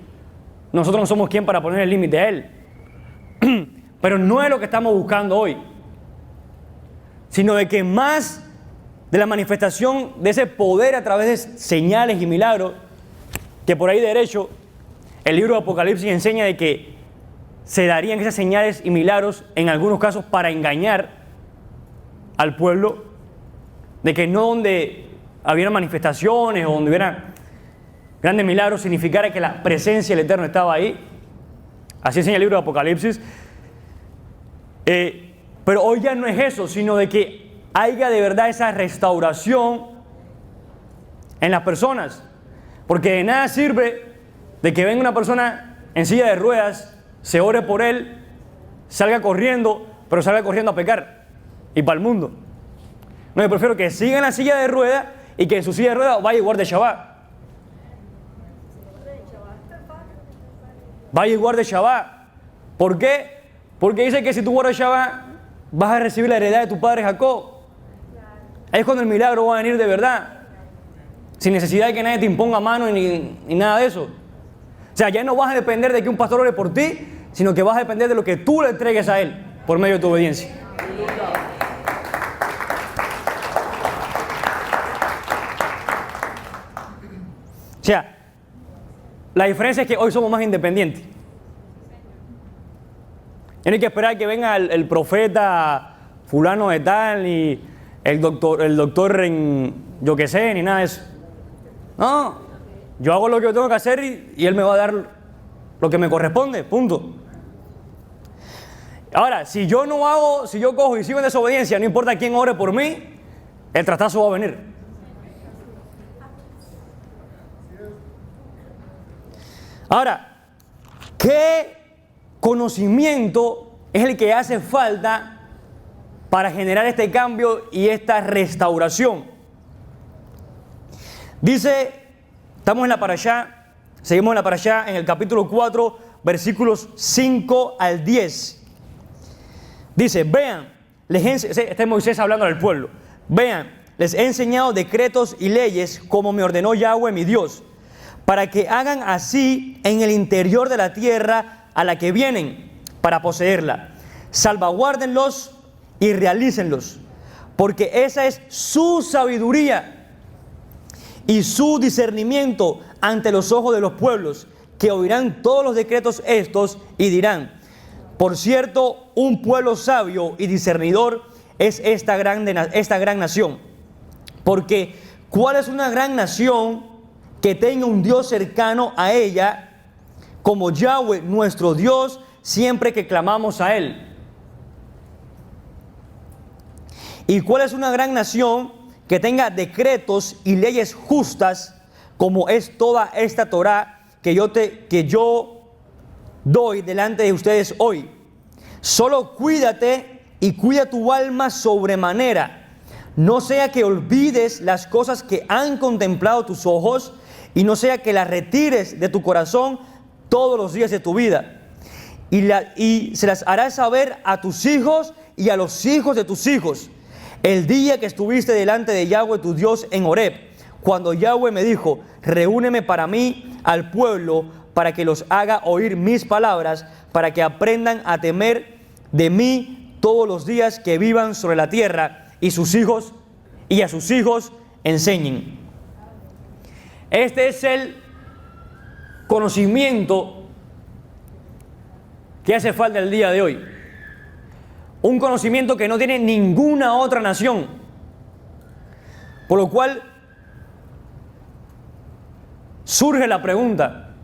Speaker 2: nosotros no somos quien para poner el límite a Él. Pero no es lo que estamos buscando hoy, sino de que más de la manifestación de ese poder a través de señales y milagros, que por ahí derecho el libro de Apocalipsis enseña de que se darían esas señales y milagros en algunos casos para engañar al pueblo, de que no donde hubiera manifestaciones o donde hubiera grandes milagros significara que la presencia del Eterno estaba ahí. Así enseña el libro de Apocalipsis. Pero hoy ya no es eso, sino de que haya de verdad esa restauración en las personas. Porque de nada sirve de que venga una persona en silla de ruedas, se ore por él, salga corriendo, pero salga corriendo a pecar y para el mundo. No, yo prefiero que siga en la silla de ruedas y que en su silla de ruedas vaya y guarde Shabbat. Vaya y guarde Shabbat. ¿Por qué? Porque dice que si tú guardas Shabbat vas a recibir la heredad de tu padre Jacob. Ahí es cuando el milagro va a venir de verdad, sin necesidad de que nadie te imponga mano ni nada de eso. O sea, ya no vas a depender de que un pastor ore por ti, sino que vas a depender de lo que tú le entregues a él por medio de tu obediencia. O sea, la diferencia es que hoy somos más independientes. Tienes que esperar que venga el profeta fulano de tal y el doctor en yo qué sé, ni nada de eso. No, yo hago lo que yo tengo que hacer y él me va a dar lo que me corresponde, punto. Ahora, si yo no hago, si yo cojo y sigo en desobediencia, no importa quién ore por mí, el tratazo va a venir. Ahora, ¿qué conocimiento es el que hace falta para generar este cambio y esta restauración? Dice, estamos en la parashá, seguimos en la parashá en el capítulo 4, versículos 5 al 10. Dice, vean, este es Moisés hablando al pueblo, vean, les he enseñado decretos y leyes como me ordenó Yahweh mi Dios, para que hagan así en el interior de la tierra a la que vienen para poseerla. Salvaguárdenlos y realícenlos, porque esa es su sabiduría y su discernimiento ante los ojos de los pueblos, que oirán todos los decretos estos y dirán, por cierto, un pueblo sabio y discernidor es esta gran nación. Porque ¿cuál es una gran nación que tenga un Dios cercano a ella, como Yahweh nuestro Dios, siempre que clamamos a Él? ¿Y cuál es una gran nación que tenga decretos y leyes justas, como es toda esta Torá que yo doy delante de ustedes hoy? Solo cuídate y cuida tu alma sobremanera, no sea que olvides las cosas que han contemplado tus ojos, y no sea que las retires de tu corazón todos los días de tu vida. Y se las harás saber a tus hijos y a los hijos de tus hijos, el día que estuviste delante de Yahweh tu Dios en Horeb, cuando Yahweh me dijo, reúneme para mí al pueblo, para que los haga oír mis palabras, para que aprendan a temer de mí todos los días que vivan sobre la tierra, y a sus hijos enseñen. Este es el conocimiento que hace falta el día de hoy. Un conocimiento que no tiene ninguna otra nación. Por lo cual surge la pregunta,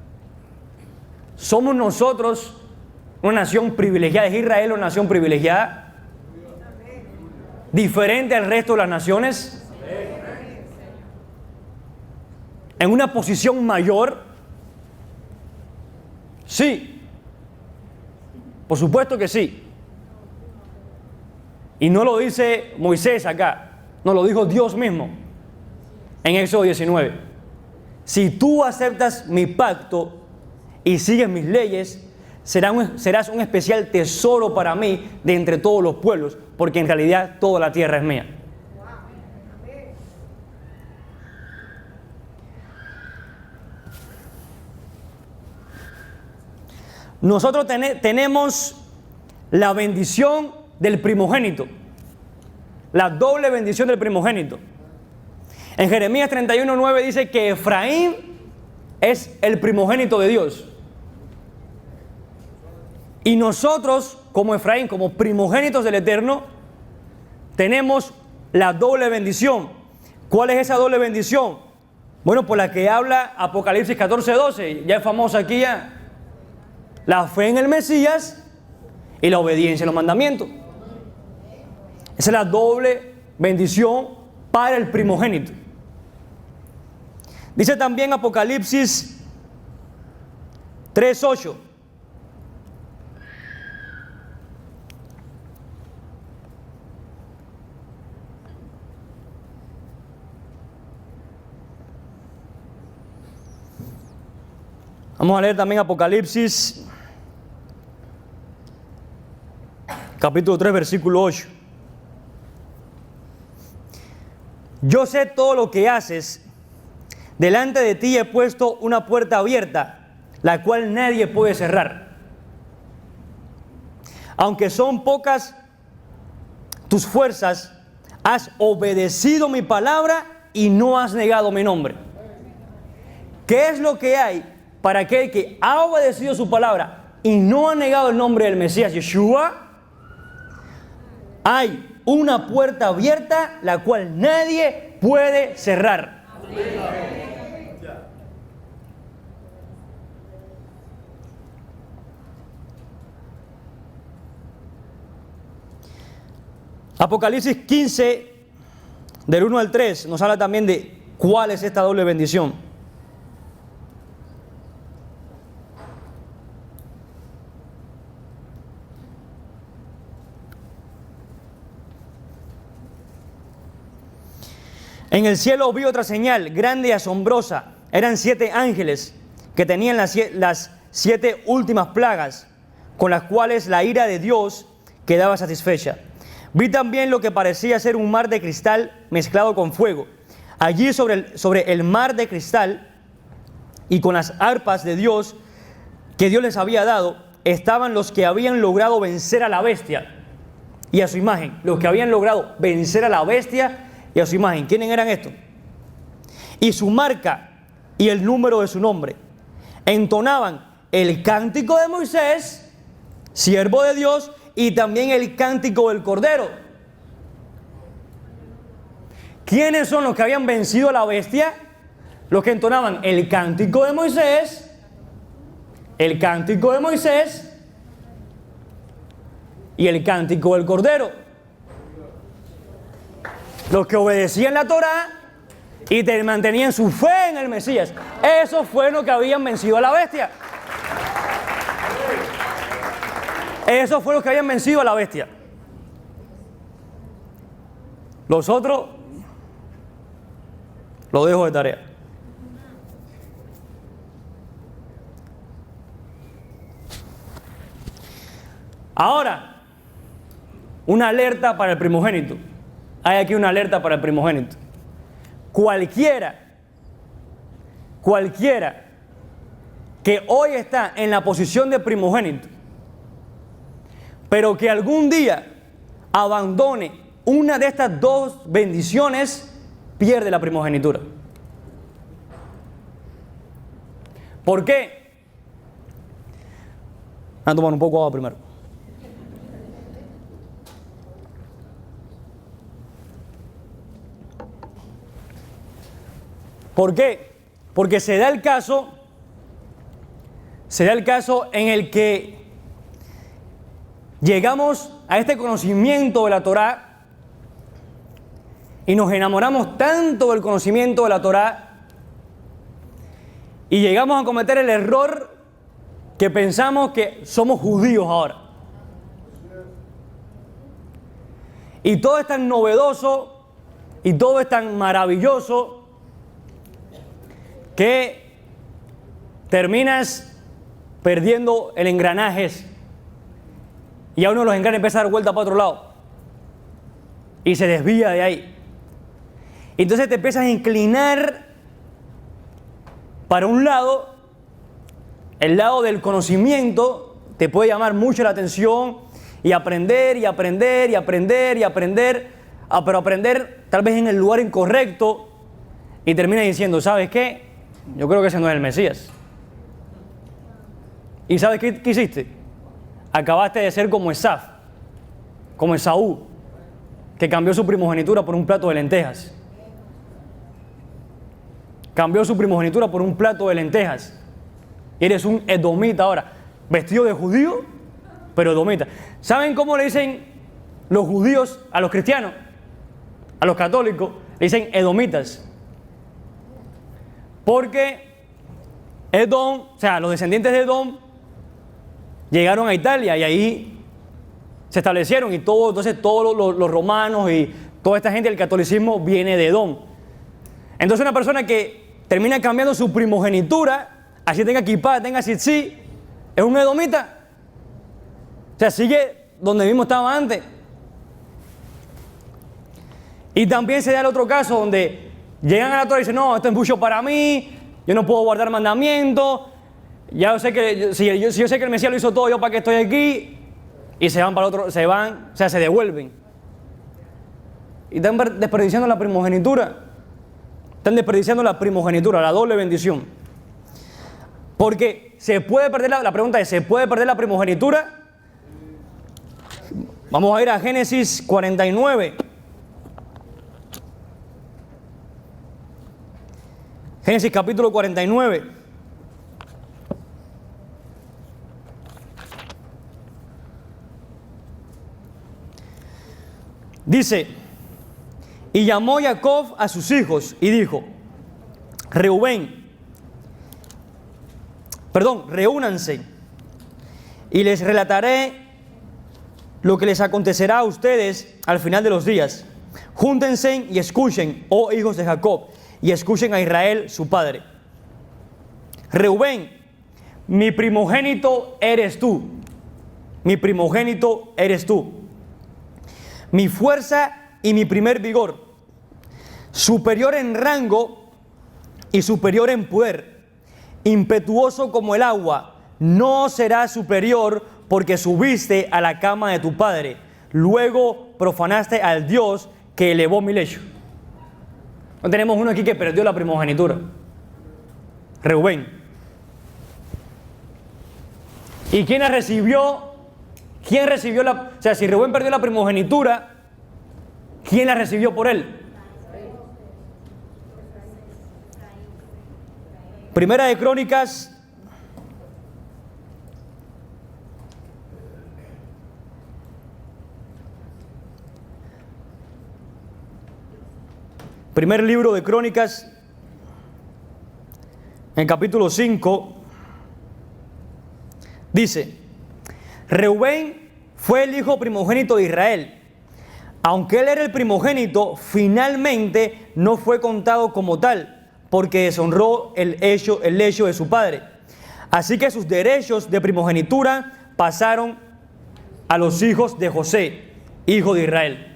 Speaker 2: ¿somos nosotros una nación privilegiada? ¿Es Israel una nación privilegiada? ¿Diferente al resto de las naciones? ¿En una posición mayor? Sí. Por supuesto que sí. Y no lo dice Moisés acá, no lo dijo Dios mismo en Éxodo 19. Si tú aceptas mi pacto y sigues mis leyes, serás un especial tesoro para mí de entre todos los pueblos, porque en realidad toda la tierra es mía. Nosotros tenemos la bendición del primogénito, la doble bendición del primogénito. En Jeremías 31:9 dice que Efraín es el primogénito de Dios. Y nosotros, como Efraín, como primogénitos del Eterno, tenemos la doble bendición. ¿Cuál es esa doble bendición? Bueno, por la que habla Apocalipsis 14:12, ya es famosa aquí ya. La fe en el Mesías y la obediencia a los mandamientos. Esa es la doble bendición para el primogénito. Dice también Apocalipsis 3:8. Vamos a leer también Apocalipsis capítulo 3, versículo 8. Yo sé todo lo que haces. Delante de ti he puesto una puerta abierta, la cual nadie puede cerrar. Aunque son pocas tus fuerzas, has obedecido mi palabra y no has negado mi nombre. ¿Qué es lo que hay para aquel que ha obedecido su palabra y no ha negado el nombre del Mesías Yeshua? Hay una puerta abierta, la cual nadie puede cerrar. Apocalipsis 15, del 1 al 3, nos habla también de cuál es esta doble bendición. En el cielo vi otra señal, grande y asombrosa. Eran 7 ángeles que tenían las 7 últimas plagas, con las cuales la ira de Dios quedaba satisfecha. Vi también lo que parecía ser un mar de cristal mezclado con fuego. Allí sobre el mar de cristal y con las arpas de Dios que Dios les había dado, estaban los que habían logrado vencer a la bestia y a su imagen. Los que habían logrado vencer a la bestia y a su imagen. ¿Quiénes eran estos? Y su marca y el número de su nombre. Entonaban el cántico de Moisés, siervo de Dios, y también el cántico del Cordero. ¿Quiénes son los que habían vencido a la bestia? Los que entonaban el cántico de Moisés, el cántico de Moisés y el cántico del Cordero. Los que obedecían la Torá y mantenían su fe en el Mesías. Esos fueron los que habían vencido a la bestia. Esos fueron los que habían vencido a la bestia. Los otros los dejo de tarea. Ahora, una alerta para el primogénito. Hay aquí una alerta para el primogénito. Cualquiera que hoy está en la posición de primogénito, pero que algún día abandone una de estas dos bendiciones, pierde la primogenitura. ¿Por qué? Vamos a tomar un poco de agua primero. ¿Por qué? Porque se da el caso en el que llegamos a este conocimiento de la Torá y nos enamoramos tanto del conocimiento de la Torá y llegamos a cometer el error que pensamos que somos judíos ahora. Y todo es tan novedoso y todo es tan maravilloso que terminas perdiendo el engranaje y a uno de los engranes empieza a dar vuelta para otro lado y se desvía de ahí. Entonces te empiezas a inclinar para un lado, el lado del conocimiento te puede llamar mucho la atención y aprender y aprender y aprender y aprender, pero aprender tal vez en el lugar incorrecto y terminas diciendo, ¿sabes qué? Yo creo que ese no es el Mesías. ¿Y sabes qué hiciste? Acabaste de ser como Esaf, como Esaú, que cambió su primogenitura por un plato de lentejas. Cambió su primogenitura por un plato de lentejas. Eres un edomita ahora, vestido de judío, pero edomita. ¿Saben cómo le dicen los judíos a los cristianos? A los católicos le dicen edomitas. Porque Edom, o sea, los descendientes de Edom llegaron a Italia y ahí se establecieron y entonces todos los romanos y toda esta gente del catolicismo viene de Edom. Entonces una persona que termina cambiando su primogenitura, así tenga kippah, tenga tzitzit, es un edomita. O sea, sigue donde mismo estaba antes. Y también se da el otro caso donde llegan a la Torah y dicen, no, esto es mucho para mí, yo no puedo guardar mandamientos, ya yo sé que si yo sé que el Mesías lo hizo todo, yo para qué estoy aquí, y se van para el otro, se van, o sea, se devuelven. Y están desperdiciando la primogenitura. Están desperdiciando la primogenitura, la doble bendición. Porque se puede perder, la pregunta es, ¿se puede perder la primogenitura? Vamos a ir a Génesis 49. Génesis capítulo 49. Dice, y llamó Jacob a sus hijos y dijo, reúnanse y les relataré lo que les acontecerá a ustedes al final de los días. Júntense y escuchen, oh hijos de Jacob, y escuchen a Israel, su padre. Reubén, mi primogénito eres tú. Mi primogénito eres tú. Mi fuerza y mi primer vigor. Superior en rango y superior en poder. Impetuoso como el agua. No serás superior porque subiste a la cama de tu padre. Luego profanaste al Dios que elevó mi lecho. No tenemos uno aquí que perdió la primogenitura. Reubén. ¿Y quién la recibió? ¿Quién recibió la? O sea, si Reubén perdió la primogenitura, ¿quién la recibió por él? Primera de Crónicas. Primer libro de Crónicas, en capítulo 5, dice, Reubén fue el hijo primogénito de Israel. Aunque él era el primogénito, finalmente no fue contado como tal, porque deshonró el hecho de su padre. Así que sus derechos de primogenitura pasaron a los hijos de José, hijo de Israel.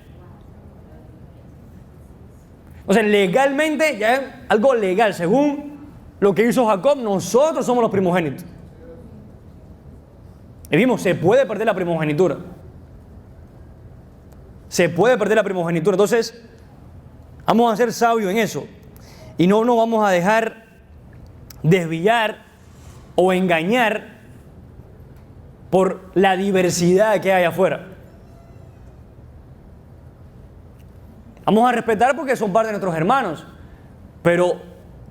Speaker 2: O sea, legalmente, ya es algo legal, según lo que hizo Jacob, nosotros somos los primogénitos. Y vimos, se puede perder la primogenitura. Se puede perder la primogenitura. Entonces, vamos a ser sabios en eso. Y no nos vamos a dejar desviar o engañar por la diversidad que hay afuera. Vamos a respetar porque son parte de nuestros hermanos, pero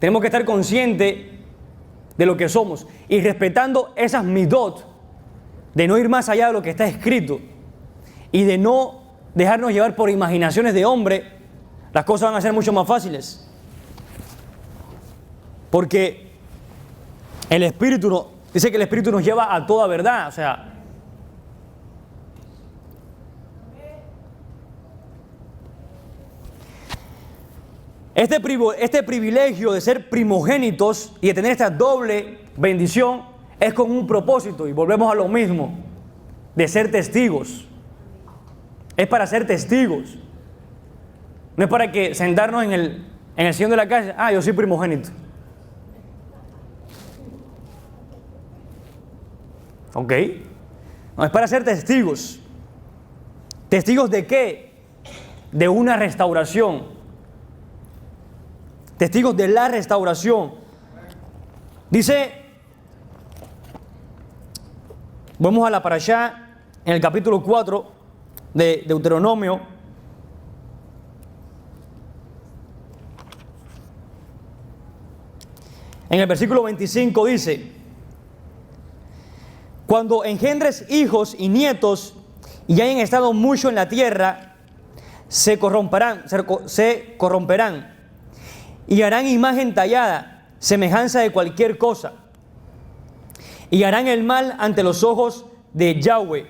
Speaker 2: tenemos que estar conscientes de lo que somos y respetando esas midot, de no ir más allá de lo que está escrito y de no dejarnos llevar por imaginaciones de hombre, las cosas van a ser mucho más fáciles. Porque el Espíritu dice que el Espíritu nos lleva a toda verdad, o sea, Este privilegio de ser primogénitos y de tener esta doble bendición es con un propósito, y volvemos a lo mismo, de ser testigos. Es para ser testigos. No es para que sentarnos en el sillón de la casa, yo soy primogénito. ¿Ok? No, es para ser testigos. ¿Testigos de qué? De una restauración. Testigos de la restauración. Dice, vamos a la parashá, en el capítulo 4 de Deuteronomio. En el versículo 25 dice: cuando engendres hijos y nietos y hayan estado mucho en la tierra, se corromperán y harán imagen tallada, semejanza de cualquier cosa, y harán el mal ante los ojos de Yahweh,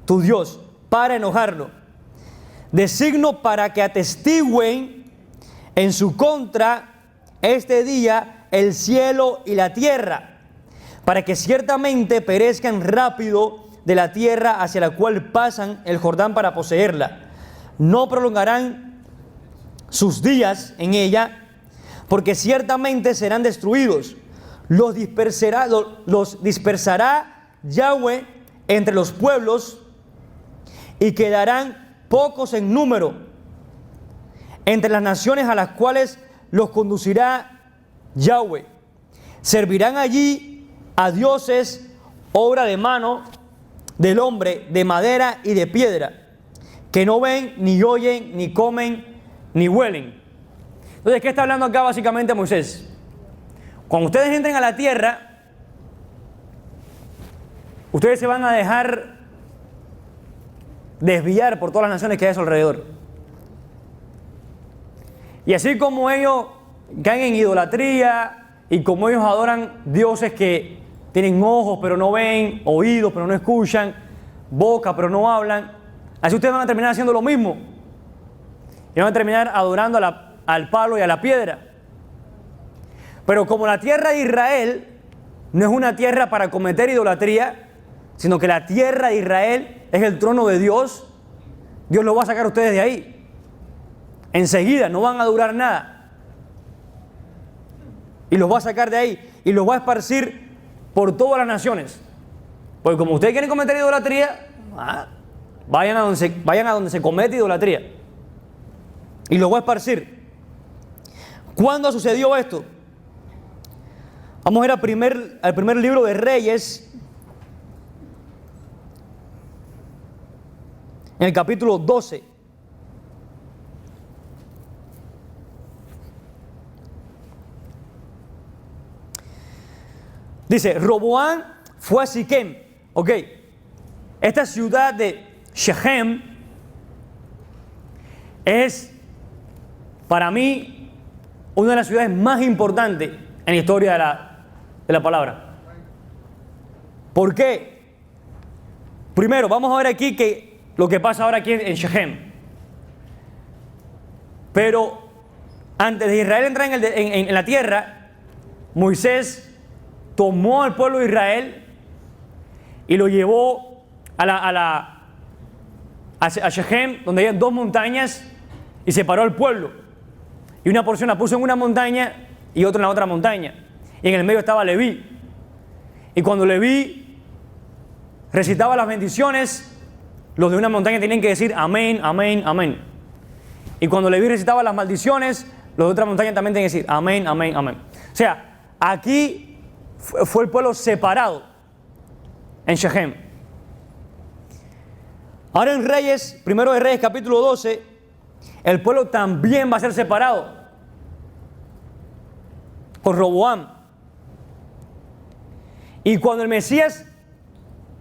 Speaker 2: tu Dios, para enojarlo, de signo para que atestigüen en su contra este día el cielo y la tierra, para que ciertamente perezcan rápido de la tierra hacia la cual pasan el Jordán para poseerla. No prolongarán sus días en ella, porque ciertamente serán destruidos. Los dispersará Yahweh entre los pueblos, y quedarán pocos en número entre las naciones a las cuales los conducirá Yahweh. Servirán allí a dioses, obra de mano del hombre, de madera y de piedra, que no ven, ni oyen, ni comen, ni huelen. Entonces, ¿qué está hablando acá básicamente Moisés? Cuando ustedes entren a la tierra, ustedes se van a dejar desviar por todas las naciones que hay a su alrededor. Y así como ellos caen en idolatría, y como ellos adoran dioses que tienen ojos pero no ven, oídos pero no escuchan, boca pero no hablan, así ustedes van a terminar haciendo lo mismo. Y van a terminar adorando al palo y a la piedra. Pero como la tierra de Israel no es una tierra para cometer idolatría, sino que la tierra de Israel es el trono de Dios, Dios lo va a sacar a ustedes de ahí. Enseguida, no van a durar nada. Y los va a sacar de ahí y los va a esparcir por todas las naciones. Porque como ustedes quieren cometer idolatría, vayan a donde se comete idolatría. Y los va a esparcir. ¿Cuándo sucedió esto? Vamos a ir al primer libro de Reyes, en el capítulo 12. Dice, Roboam fue a Siquem. Ok, esta ciudad de Shechem es para mí una de las ciudades más importantes en la historia de la palabra. ¿Por qué? Primero, vamos a ver aquí lo que pasa ahora aquí en Shechem. Pero antes de Israel entrar en la tierra, Moisés tomó al pueblo de Israel y lo llevó a Shechem, donde había 2 montañas, y separó al pueblo. Y una porción la puso en una montaña y otra en la otra montaña. Y en el medio estaba Leví. Y cuando Leví recitaba las bendiciones, los de una montaña tenían que decir amén, amén, amén. Y cuando Leví recitaba las maldiciones, los de otra montaña también tenían que decir amén, amén, amén. O sea, aquí fue el pueblo separado en Shechem. Ahora en Reyes, primero de Reyes capítulo 12, el pueblo también va a ser separado por Roboam. Y cuando el Mesías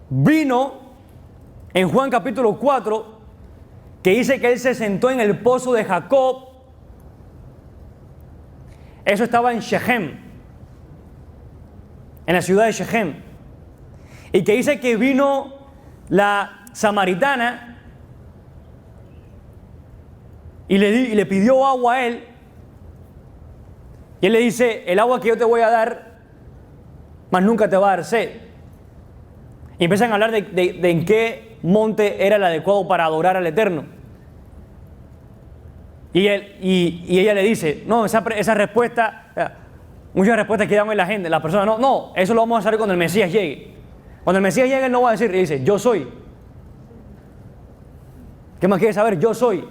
Speaker 2: vino, en Juan capítulo 4, que dice que él se sentó en el pozo de Jacob, eso estaba en Shechem, en la ciudad de Shechem. Y que dice que vino la samaritana y le pidió agua a él, Y él le dice, el agua que yo te voy a dar, más nunca te va a dar sed. Y empiezan a hablar de en qué monte era el adecuado para adorar al Eterno. Y ella le dice, no, esa respuesta, muchas respuestas que dan en la gente, las personas, no, eso lo vamos a hacer cuando el Mesías llegue. Cuando el Mesías llegue, él no va a decir, y dice, yo soy. ¿Qué más quiere saber? Yo soy.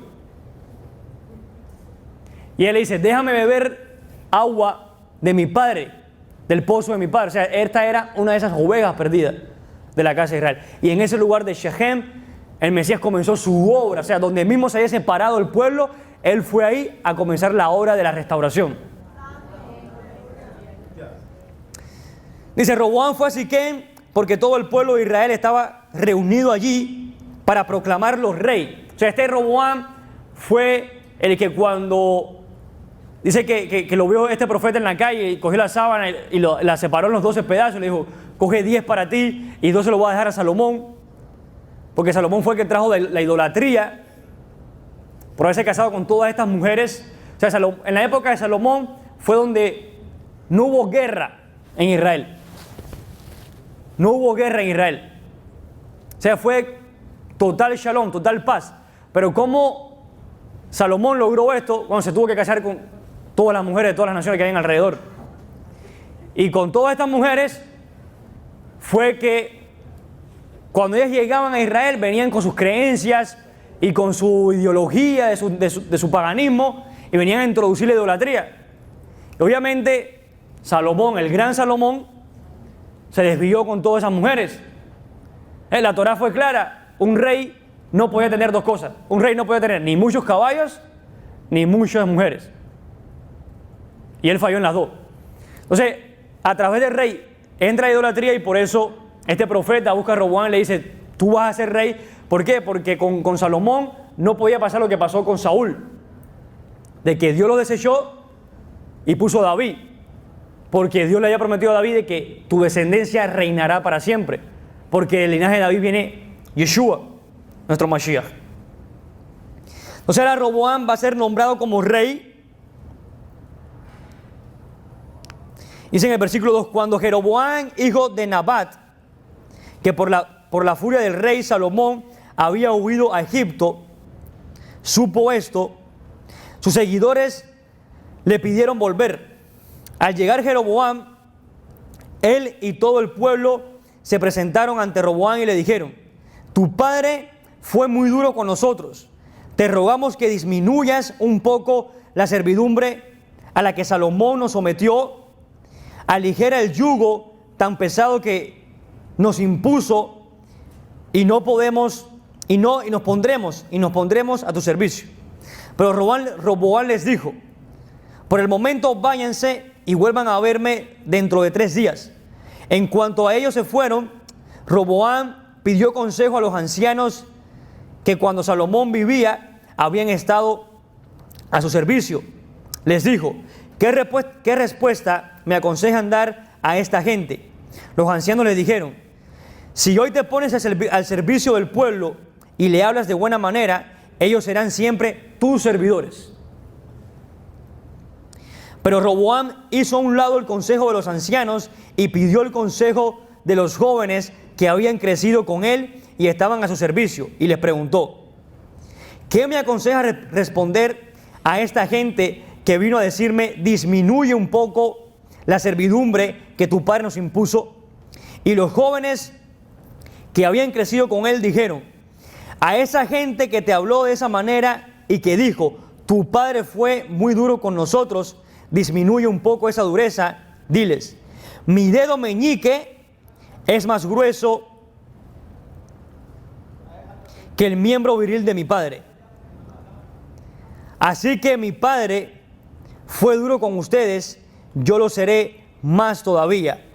Speaker 2: Y él le dice, déjame beber agua de mi padre, del pozo de mi padre. O sea, esta era una de esas ovejas perdidas de la casa de Israel. Y en ese lugar de Shechem, el Mesías comenzó su obra. O sea, donde mismo se había separado el pueblo, él fue ahí a comenzar la obra de la restauración. Dice, Roboam fue a Siquem porque todo el pueblo de Israel estaba reunido allí para proclamarlo rey. O sea, este Roboam fue el que cuando dice que lo vio este profeta en la calle y cogió la sábana y la separó en los 12 pedazos y le dijo, coge 10 para ti y 12 lo voy a dejar a Salomón, porque Salomón fue el que trajo la idolatría por haberse casado con todas estas mujeres. O sea, en la época de Salomón fue donde no hubo guerra en Israel. No hubo guerra en Israel. O sea, fue total shalom, total paz. Pero ¿cómo Salomón logró esto? Bueno, se tuvo que casar con todas las mujeres de todas las naciones que hay alrededor. Y con todas estas mujeres fue que cuando ellas llegaban a Israel venían con sus creencias y con su ideología de su paganismo y venían a introducir la idolatría. Y obviamente Salomón, el gran Salomón, se desvió con todas esas mujeres. La Torá fue clara, un rey no podía tener dos cosas. Un rey no podía tener ni muchos caballos ni muchas mujeres. Y él falló en las dos. Entonces, a través del rey entra la idolatría y por eso este profeta busca a Roboam y le dice, tú vas a ser rey. ¿Por qué? Porque con Salomón no podía pasar lo que pasó con Saúl, de que Dios lo desechó y puso a David, porque Dios le había prometido a David de que tu descendencia reinará para siempre, porque del linaje de David viene Yeshua, nuestro Mashiach. Entonces ahora Roboam va a ser nombrado como rey. Dice en el versículo 2, cuando Jeroboam, hijo de Nabat, que por la furia del rey Salomón había huido a Egipto, supo esto, sus seguidores le pidieron volver. Al llegar Jeroboam, él y todo el pueblo se presentaron ante Roboam y le dijeron, tu padre fue muy duro con nosotros, te rogamos que disminuyas un poco la servidumbre a la que Salomón nos sometió, aligera el yugo tan pesado que nos impuso y nos pondremos a tu servicio. Pero Roboam les dijo, por el momento váyanse y vuelvan a verme dentro de 3 días. En cuanto a ellos se fueron, Roboam pidió consejo a los ancianos que cuando Salomón vivía habían estado a su servicio. Les dijo, ¿qué respuesta me aconsejan dar a esta gente? Los ancianos les dijeron, si hoy te pones al servicio del pueblo y le hablas de buena manera, ellos serán siempre tus servidores. Pero Roboam hizo a un lado el consejo de los ancianos y pidió el consejo de los jóvenes que habían crecido con él y estaban a su servicio, y les preguntó, ¿qué me aconseja responder a esta gente que vino a decirme, disminuye un poco la servidumbre que tu padre nos impuso? Y los jóvenes que habían crecido con él dijeron, a esa gente que te habló de esa manera y que dijo, tu padre fue muy duro con nosotros, disminuye un poco esa dureza, diles, mi dedo meñique es más grueso que el miembro viril de mi padre. Así que mi padre fue duro con ustedes, yo lo seré más todavía.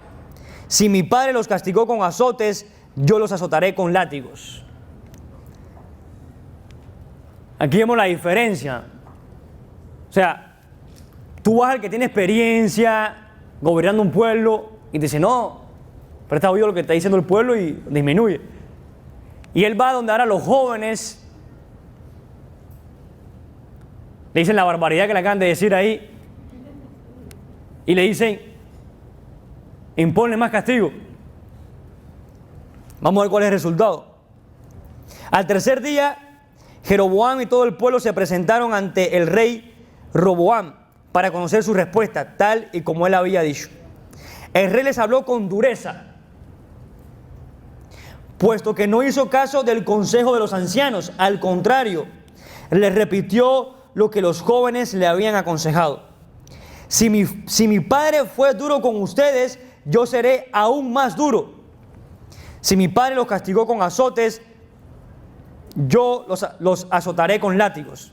Speaker 2: Si mi padre los castigó con azotes, yo los azotaré con látigos. Aquí vemos la diferencia. O sea, tú vas al que tiene experiencia gobernando un pueblo y te dice, no, presta oído a lo que está diciendo el pueblo y disminuye. Y él va donde ahora los jóvenes le dicen la barbaridad que le acaban de decir ahí y le dicen, imponle más castigo. Vamos a ver cuál es el resultado. Al tercer día, Jeroboam y todo el pueblo se presentaron ante el rey Roboam para conocer su respuesta, tal y como él había dicho. El rey les habló con dureza, puesto que no hizo caso del consejo de los ancianos. Al contrario, les repitió lo que los jóvenes le habían aconsejado. Si mi padre fue duro con ustedes, yo seré aún más duro. Si mi padre los castigó con azotes, yo los azotaré con látigos.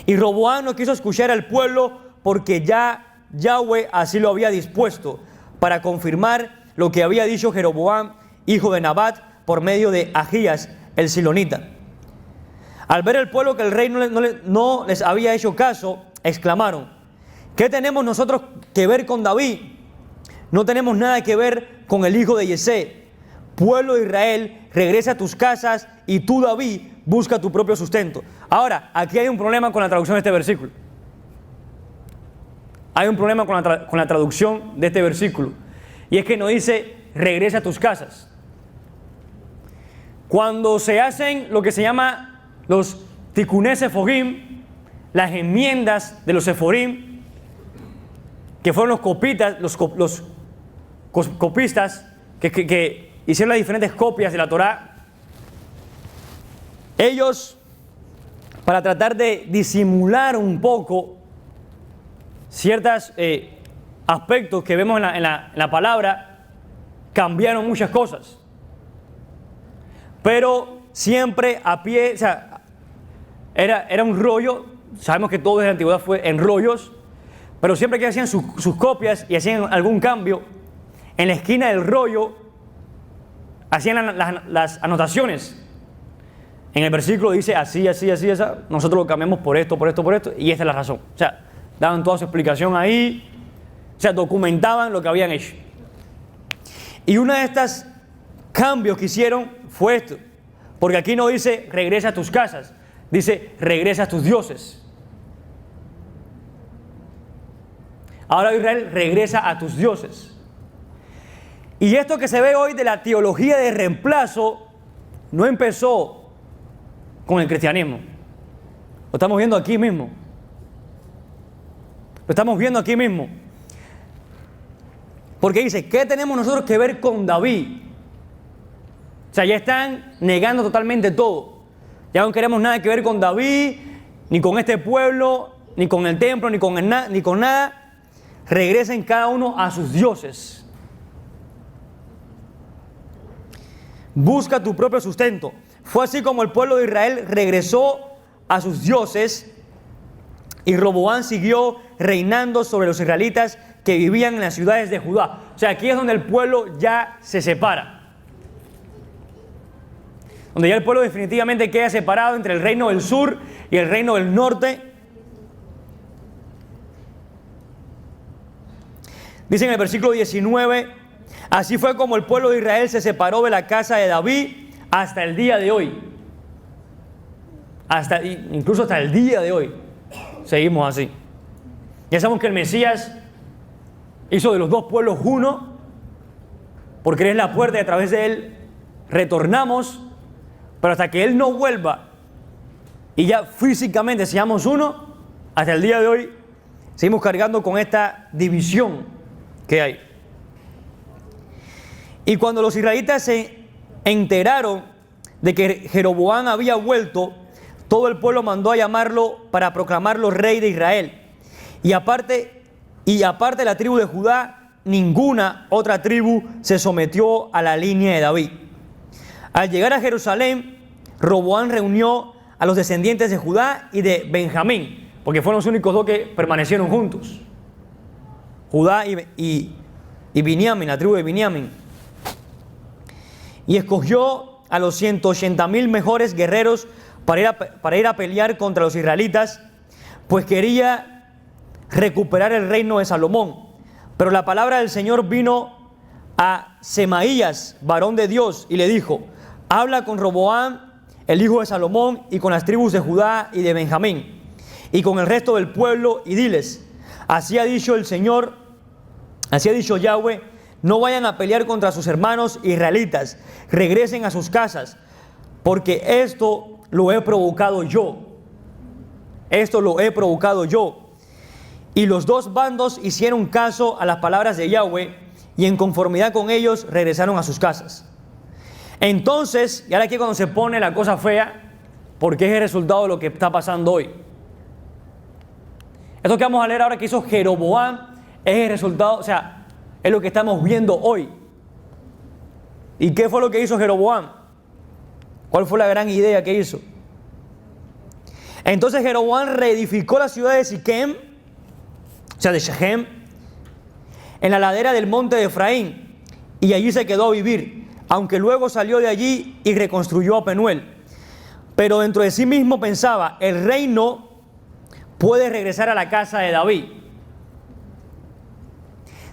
Speaker 2: Y Roboam no quiso escuchar al pueblo porque ya Yahweh así lo había dispuesto, para confirmar lo que había dicho Jeroboam, hijo de Nabat, por medio de Ahías el silonita. Al ver el pueblo que el rey no les había hecho caso, exclamaron: ¿qué tenemos nosotros que ver con David? No tenemos nada que ver con el hijo de Yesé. Pueblo de Israel, regresa a tus casas, y tú, David, busca tu propio sustento. Ahora, aquí hay un problema con la traducción de este versículo. Hay un problema con la traducción de este versículo. Y es que no dice, regresa a tus casas. Cuando se hacen lo que se llama los tikkuné seforim, las enmiendas de los seforim, que fueron los copistas que hicieron las diferentes copias de la Torá, ellos, para tratar de disimular un poco ciertos aspectos que vemos en la palabra, cambiaron muchas cosas. Pero siempre a pie, o sea, era un rollo. Sabemos que todo desde la antigüedad fue en rollos, pero siempre que hacían sus copias y hacían algún cambio, en la esquina del rollo hacían las anotaciones. En el versículo dice así, así, así, así. Nosotros lo cambiamos por esto, por esto, por esto, y esta es la razón. O sea, daban toda su explicación ahí, o sea, documentaban lo que habían hecho. Y uno de estos cambios que hicieron fue esto, porque aquí no dice regresa a tus casas, dice regresa a tus dioses. Ahora Israel, regresa a tus dioses. Y esto que se ve hoy de la teología de reemplazo no empezó con el cristianismo. Lo estamos viendo aquí mismo. Lo estamos viendo aquí mismo. Porque dice, ¿qué tenemos nosotros que ver con David? O sea, ya están negando totalmente todo. Ya no queremos nada que ver con David, ni con este pueblo, ni con el templo, ni con nada. Regresen cada uno a sus dioses. Busca tu propio sustento. Fue así como el pueblo de Israel regresó a sus dioses, y Roboam siguió reinando sobre los israelitas que vivían en las ciudades de Judá. O sea, aquí es donde el pueblo ya se separa. Donde ya el pueblo definitivamente queda separado entre el reino del sur y el reino del norte. Dice en el versículo 19, así fue como el pueblo de Israel se separó de la casa de David hasta el día de hoy. Incluso hasta el día de hoy. Seguimos así. Ya sabemos que el Mesías hizo de los dos pueblos uno, porque Él es la puerta y a través de Él retornamos, pero hasta que Él no vuelva y ya físicamente seamos uno, hasta el día de hoy seguimos cargando con esta división que hay. Y cuando los israelitas se enteraron de que Jeroboam había vuelto, todo el pueblo mandó a llamarlo para proclamarlo rey de Israel. Y aparte de la tribu de Judá, ninguna otra tribu se sometió a la línea de David. Al llegar a Jerusalén, Roboam reunió a los descendientes de Judá y de Benjamín, porque fueron los únicos dos que permanecieron juntos. Judá y Biniamín, la tribu de Biniamín. Y escogió a los 180,000 mejores guerreros para ir a pelear contra los israelitas, pues quería recuperar el reino de Salomón. Pero la palabra del Señor vino a Semaías, varón de Dios, y le dijo: habla con Roboam, el hijo de Salomón, y con las tribus de Judá y de Benjamín, y con el resto del pueblo, y diles: Así ha dicho el Señor, así ha dicho Yahweh, no vayan a pelear contra sus hermanos israelitas, regresen a sus casas, porque esto lo he provocado yo. Esto lo he provocado yo. Y los dos bandos hicieron caso a las palabras de Yahweh y en conformidad con ellos regresaron a sus casas. Entonces, y ahora aquí cuando se pone la cosa fea, porque es el resultado de lo que está pasando hoy. Esto que vamos a leer ahora que hizo Jeroboam es el resultado, o sea, es lo que estamos viendo hoy. ¿Y qué fue lo que hizo Jeroboam? ¿Cuál fue la gran idea que hizo? Entonces Jeroboam reedificó la ciudad de Siquem, o sea, de Shechem, en la ladera del monte de Efraín, y allí se quedó a vivir, aunque luego salió de allí y reconstruyó a Penuel. Pero dentro de sí mismo pensaba, el reino puede regresar a la casa de David.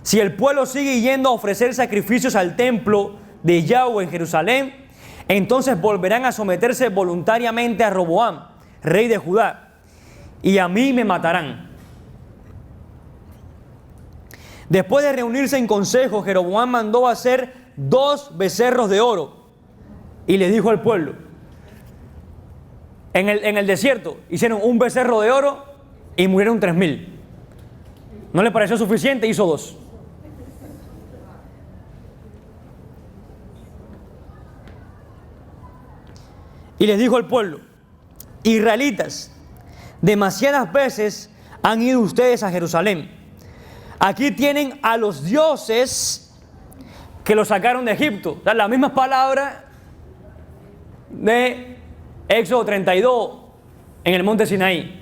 Speaker 2: Si el pueblo sigue yendo a ofrecer sacrificios al templo de Yahweh en Jerusalén, entonces volverán a someterse voluntariamente a Roboam, rey de Judá, y a mí me matarán. Después de reunirse en consejo, Jeroboam mandó hacer 2 becerros de oro y le dijo al pueblo, en el desierto hicieron un becerro de oro y murieron 3000. No le pareció suficiente, hizo 2. Y les dijo al pueblo, israelitas, demasiadas veces han ido ustedes a Jerusalén. Aquí tienen a los dioses que los sacaron de Egipto. Las mismas palabras de Éxodo 32 en el monte Sinaí.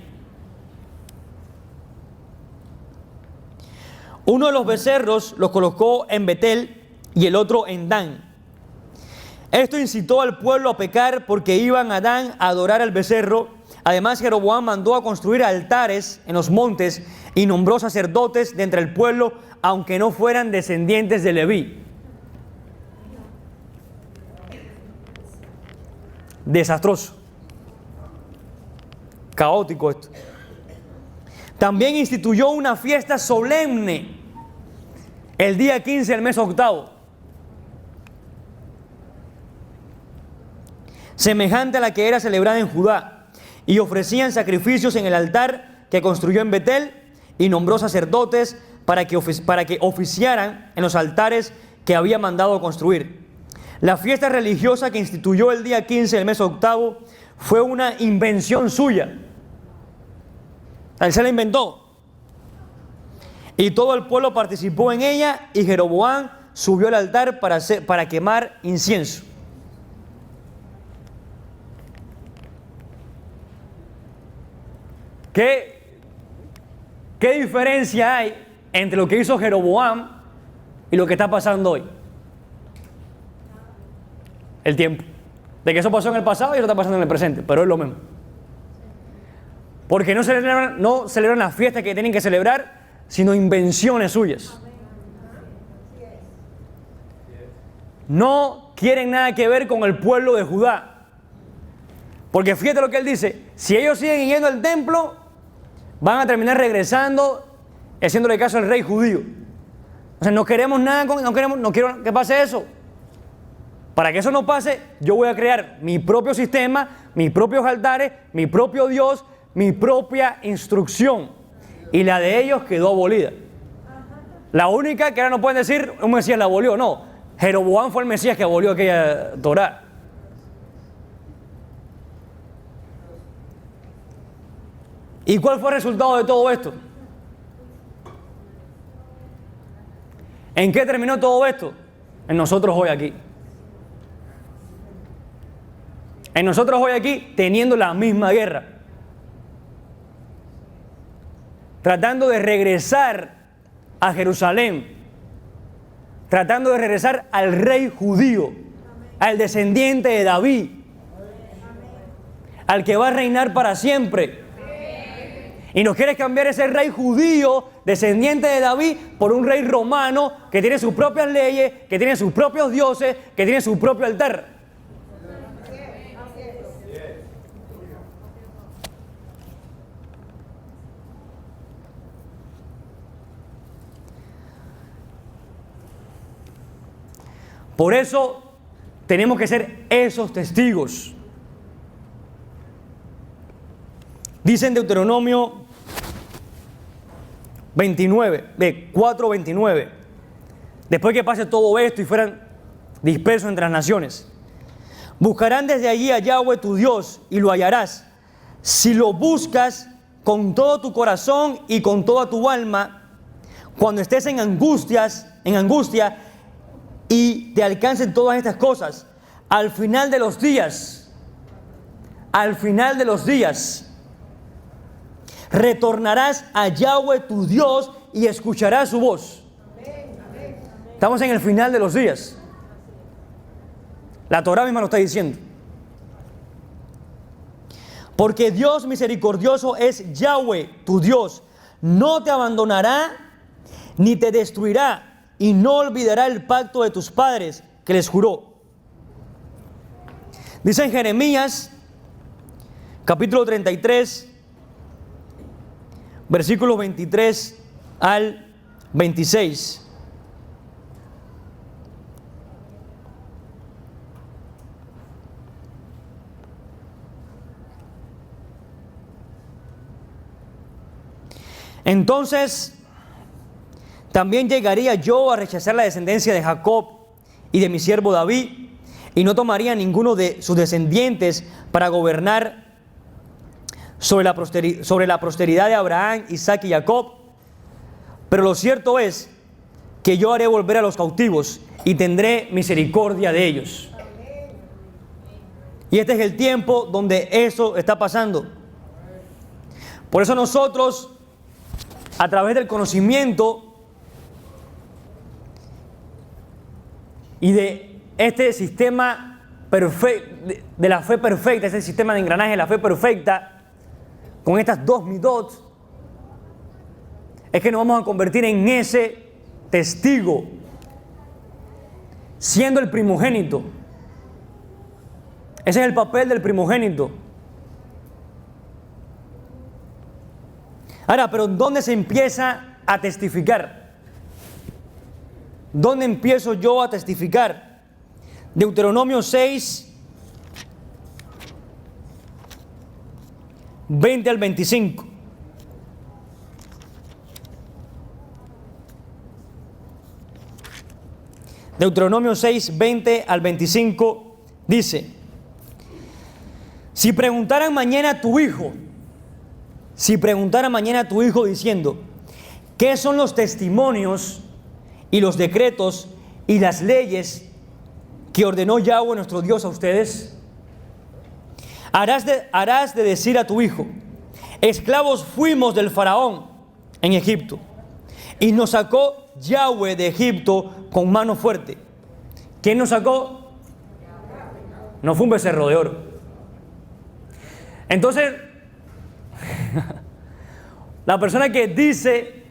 Speaker 2: Uno de los becerros los colocó en Betel y el otro en Dan. Esto incitó al pueblo a pecar porque iban a Dan a adorar al becerro. Además, Jeroboam mandó a construir altares en los montes y nombró sacerdotes de entre el pueblo, aunque no fueran descendientes de Leví. Desastroso. Caótico esto. También instituyó una fiesta solemne el día 15 del mes octavo, semejante a la que era celebrada en Judá, y ofrecían sacrificios en el altar que construyó en Betel, y nombró sacerdotes para que oficiaran en los altares que había mandado construir. La fiesta religiosa que instituyó el día 15 del mes octavo fue una invención suya. Él se la inventó. Y todo el pueblo participó en ella, y Jeroboam subió al altar para quemar incienso. ¿Qué diferencia hay entre lo que hizo Jeroboam y lo que está pasando hoy? El tiempo. De que eso pasó en el pasado y eso está pasando en el presente, pero es lo mismo. Porque no celebran las fiestas que tienen que celebrar, sino invenciones suyas. No quieren nada que ver con el pueblo de Judá. Porque fíjate lo que él dice, si ellos siguen yendo al templo, van a terminar regresando y haciéndole caso al rey judío. O sea, no queremos nada, no quiero que pase eso. Para que eso no pase, yo voy a crear mi propio sistema, mis propios altares, mi propio Dios, mi propia instrucción. Y la de ellos quedó abolida. La única que ahora no pueden decir, un Mesías la abolió, no. Jeroboam fue el Mesías que abolió aquella Torá. ¿Y cuál fue el resultado de todo esto? ¿En qué terminó todo esto? En nosotros hoy aquí. En nosotros hoy aquí teniendo la misma guerra. Tratando de regresar a Jerusalén. Tratando de regresar al rey judío. Al descendiente de David. Al que va a reinar para siempre. Y nos quieres cambiar ese rey judío, descendiente de David, por un rey romano que tiene sus propias leyes, que tiene sus propios dioses, que tiene su propio altar. Por eso tenemos que ser esos testigos. Dice en Deuteronomio 4:29, después que pase todo esto y fueran dispersos entre las naciones: buscarán desde allí a Yahweh tu Dios y lo hallarás, si lo buscas con todo tu corazón y con toda tu alma, cuando estés en angustia y te alcancen todas estas cosas. Al final de los días, retornarás a Yahweh tu Dios y escucharás su voz. Estamos en el final de los días. La Torá misma lo está diciendo. Porque Dios misericordioso es Yahweh tu Dios. No te abandonará ni te destruirá, y no olvidará el pacto de tus padres que les juró. Dice en Jeremías, capítulo 33, versículos 23 al 26. Entonces también llegaría yo a rechazar la descendencia de Jacob y de mi siervo David, y no tomaría ninguno de sus descendientes para gobernar sobre la posteridad de Abraham, Isaac y Jacob. Pero lo cierto es que yo haré volver a los cautivos y tendré misericordia de ellos. Y este es el tiempo donde eso está pasando. Por eso nosotros, a través del conocimiento y de este sistema perfecto, de la fe perfecta, este sistema de engranaje de la fe perfecta, con estas dos midot, es que nos vamos a convertir en ese testigo, siendo el primogénito. Ese es el papel del primogénito. Ahora, pero ¿dónde se empieza a testificar? ¿Dónde empiezo yo a testificar? Deuteronomio 6, 20 al 25. Deuteronomio 6, 20 al 25 dice: si preguntaran mañana a tu hijo diciendo, ¿qué son los testimonios y los decretos y las leyes que ordenó Yahweh nuestro Dios a ustedes? Harás de decir a tu hijo: esclavos fuimos del faraón en Egipto, y nos sacó Yahweh de Egipto con mano fuerte. ¿Quién nos sacó? No fue un becerro de oro. Entonces, la persona que dice,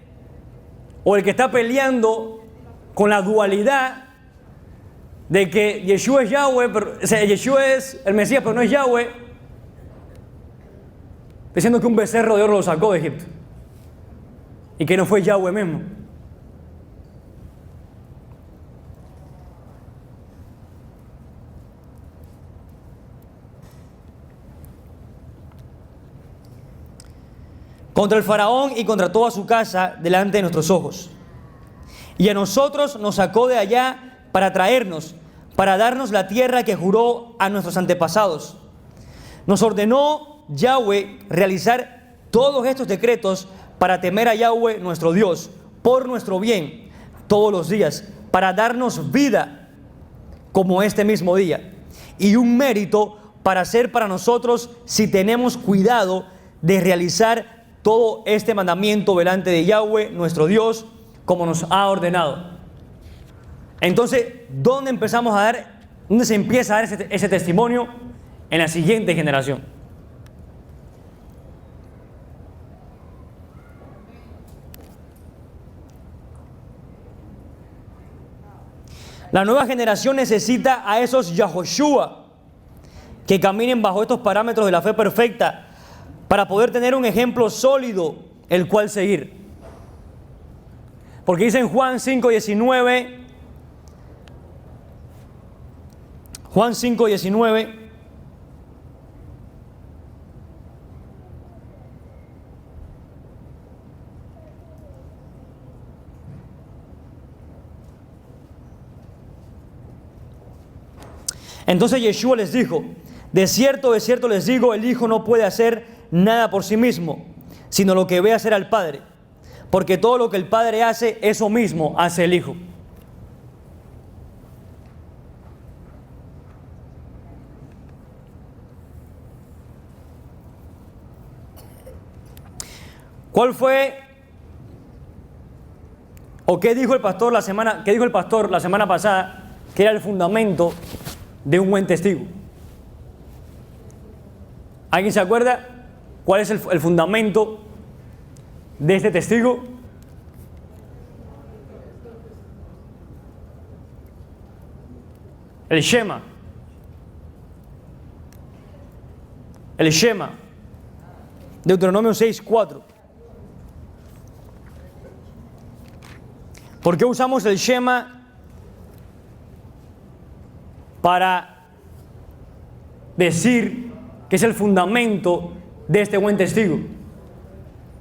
Speaker 2: o el que está peleando con la dualidad de que Yeshua es Yahweh, pero, o sea, Yeshua es el Mesías, pero no es Yahweh, diciendo que un becerro de oro lo sacó de Egipto y que no fue Yahweh mismo. Contra el faraón y contra toda su casa delante de nuestros ojos. Y a nosotros nos sacó de allá para traernos, para darnos la tierra que juró a nuestros antepasados. Nos ordenó Yahweh realizar todos estos decretos para temer a Yahweh nuestro Dios, por nuestro bien, todos los días, para darnos vida como este mismo día, y un mérito para ser para nosotros si tenemos cuidado de realizar todo este mandamiento delante de Yahweh nuestro Dios, como nos ha ordenado. Entonces, ¿dónde se empieza a dar ese testimonio? En la siguiente generación. La nueva generación necesita a esos Yahoshua que caminen bajo estos parámetros de la fe perfecta para poder tener un ejemplo sólido el cual seguir. Porque dice en Juan 5:19: Juan 5:19. Entonces Yeshua les dijo: de cierto les digo, el Hijo no puede hacer nada por sí mismo, sino lo que ve hacer al Padre. Porque todo lo que el Padre hace, eso mismo hace el Hijo. ¿Cuál fue o qué dijo el pastor la semana pasada que era el fundamento de un buen testigo? ¿Alguien se acuerda cuál es el fundamento de este testigo? El Shema. El Shema. Deuteronomio 6:4. ¿Por qué usamos el Shema? Para decir que es el fundamento de este buen testigo.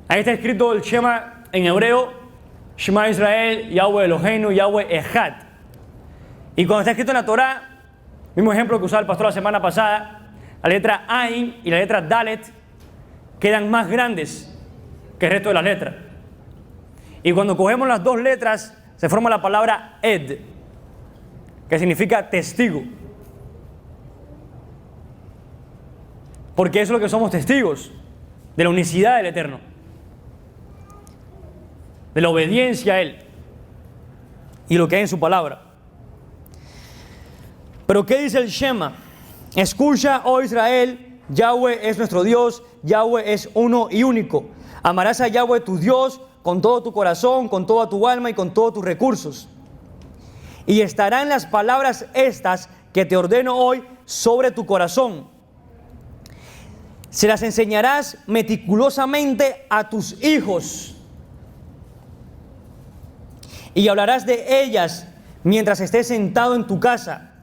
Speaker 2: Ahí está escrito el Shema en hebreo: Shema Israel, Yahweh Eloheinu, Yahweh Echad. Y cuando está escrito en la Torah, mismo ejemplo que usaba el pastor la semana pasada, la letra Ain y la letra Dalet quedan más grandes que el resto de las letras. Y cuando cogemos las dos letras, se forma la palabra Ed, que significa testigo. Porque eso es lo que somos testigos, de la unicidad del Eterno, de la obediencia a Él y lo que hay en su palabra. Pero ¿qué dice el Shema? Escucha, oh Israel, Yahweh es nuestro Dios, Yahweh es uno y único. Amarás a Yahweh tu Dios con todo tu corazón, con toda tu alma y con todos tus recursos. Y estarán las palabras estas que te ordeno hoy sobre tu corazón. Se las enseñarás meticulosamente a tus hijos. Y hablarás de ellas mientras estés sentado en tu casa,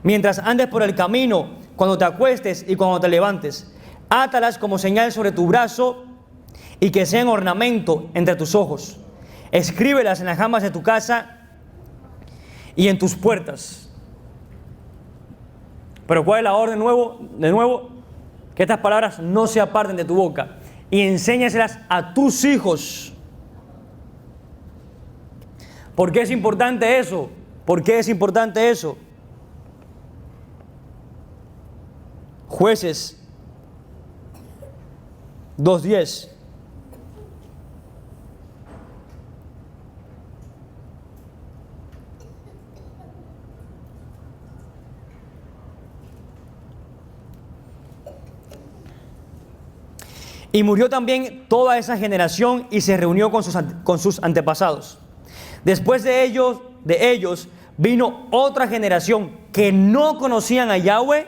Speaker 2: mientras andes por el camino, cuando te acuestes y cuando te levantes. Átalas como señal sobre tu brazo y que sean ornamento entre tus ojos. Escríbelas en las jambas de tu casa y en tus puertas. Pero ¿cuál es la orden de nuevo? Que estas palabras no se aparten de tu boca, y enséñaselas a tus hijos. ¿Por qué es importante eso? ¿Por qué es importante eso? Jueces 2:10. Y murió también toda esa generación y se reunió con sus antepasados. Después de ellos vino otra generación que no conocían a Yahweh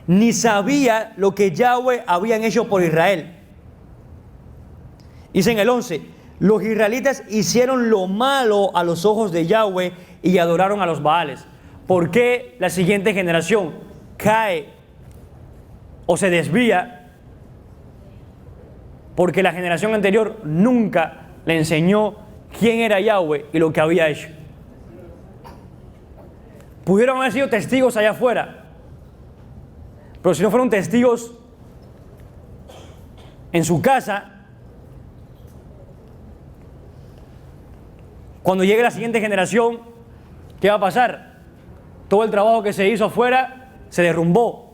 Speaker 2: ni sabía lo que Yahweh habían hecho por Israel. Dice en el 11: los israelitas hicieron lo malo a los ojos de Yahweh y adoraron a los Baales. ¿Por qué la siguiente generación cae o se desvía? Porque la generación anterior nunca le enseñó quién era Yahweh y lo que había hecho. Pudieron haber sido testigos allá afuera, pero si no fueron testigos en su casa, cuando llegue la siguiente generación, ¿qué va a pasar? Todo el trabajo que se hizo afuera se derrumbó.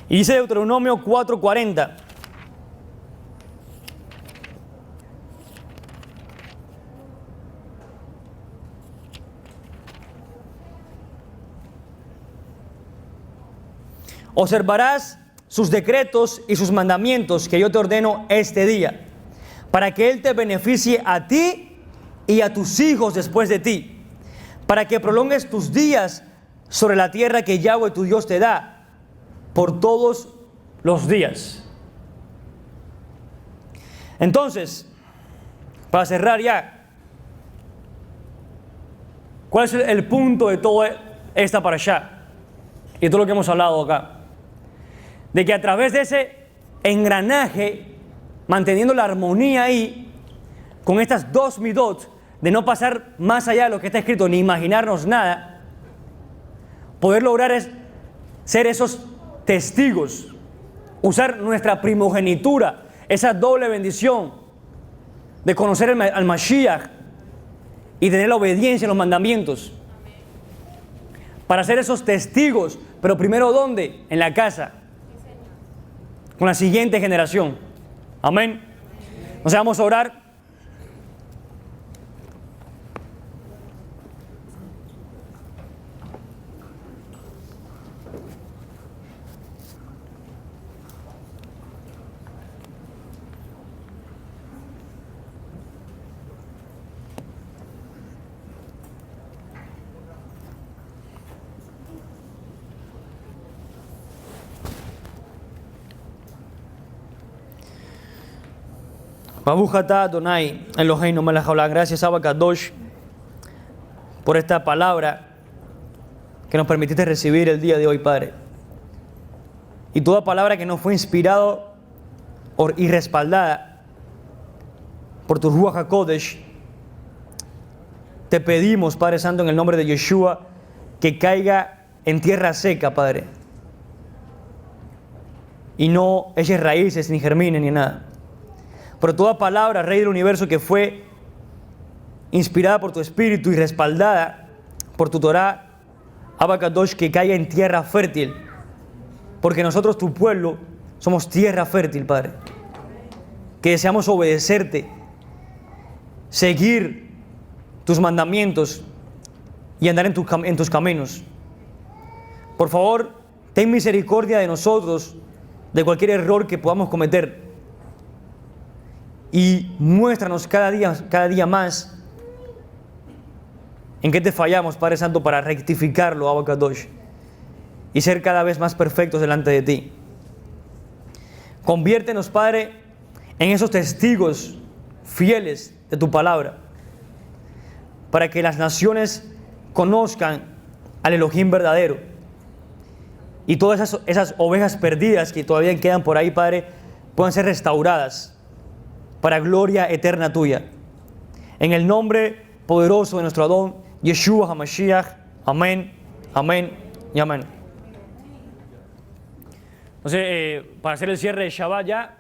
Speaker 2: Y dice Deuteronomio 4:40. Observarás sus decretos y sus mandamientos que yo te ordeno este día, para que Él te beneficie a ti y a tus hijos después de ti, para que prolongues tus días sobre la tierra que Yahweh tu Dios te da por todos los días. Entonces, para cerrar ya, ¿cuál es el punto de todo esta parashá? Y todo lo que hemos hablado acá. De que a través de ese engranaje, manteniendo la armonía ahí, con estas dos midot, de no pasar más allá de lo que está escrito, ni imaginarnos nada, poder lograr ser esos testigos, usar nuestra primogenitura, esa doble bendición de conocer al Mashiach y tener la obediencia a los mandamientos, para ser esos testigos, pero primero ¿dónde? En la casa, con la siguiente generación. Amén. Entonces vamos a orar. Baruch atah Adonai Eloheinu melech haolam. Gracias, Abba Kadosh, por esta palabra que nos permitiste recibir el día de hoy, Padre. Y toda palabra que nos fue inspirado y respaldada por tu Ruach HaKodesh, te pedimos, Padre Santo, en el nombre de Yeshua, que caiga en tierra seca, Padre, y no eche raíces, ni germine, ni nada. Pero toda palabra, Rey del Universo, que fue inspirada por tu Espíritu y respaldada por tu Torah, Abba Kadosh, que caiga en tierra fértil, porque nosotros, tu pueblo, somos tierra fértil, Padre, que deseamos obedecerte, seguir tus mandamientos y andar en tus caminos. Por favor, ten misericordia de nosotros, de cualquier error que podamos cometer, y muéstranos cada día más en qué te fallamos, Padre Santo, para rectificarlo, Abba Kadosh, y ser cada vez más perfectos delante de ti. Conviértenos, Padre, en esos testigos fieles de tu palabra, para que las naciones conozcan al Elohim verdadero, y todas esas ovejas perdidas que todavía quedan por ahí, Padre, puedan ser restauradas para gloria eterna tuya. En el nombre poderoso de nuestro Adón, Yeshua HaMashiach. Amén, amén y amén. Entonces, para hacer el cierre de Shabbat ya,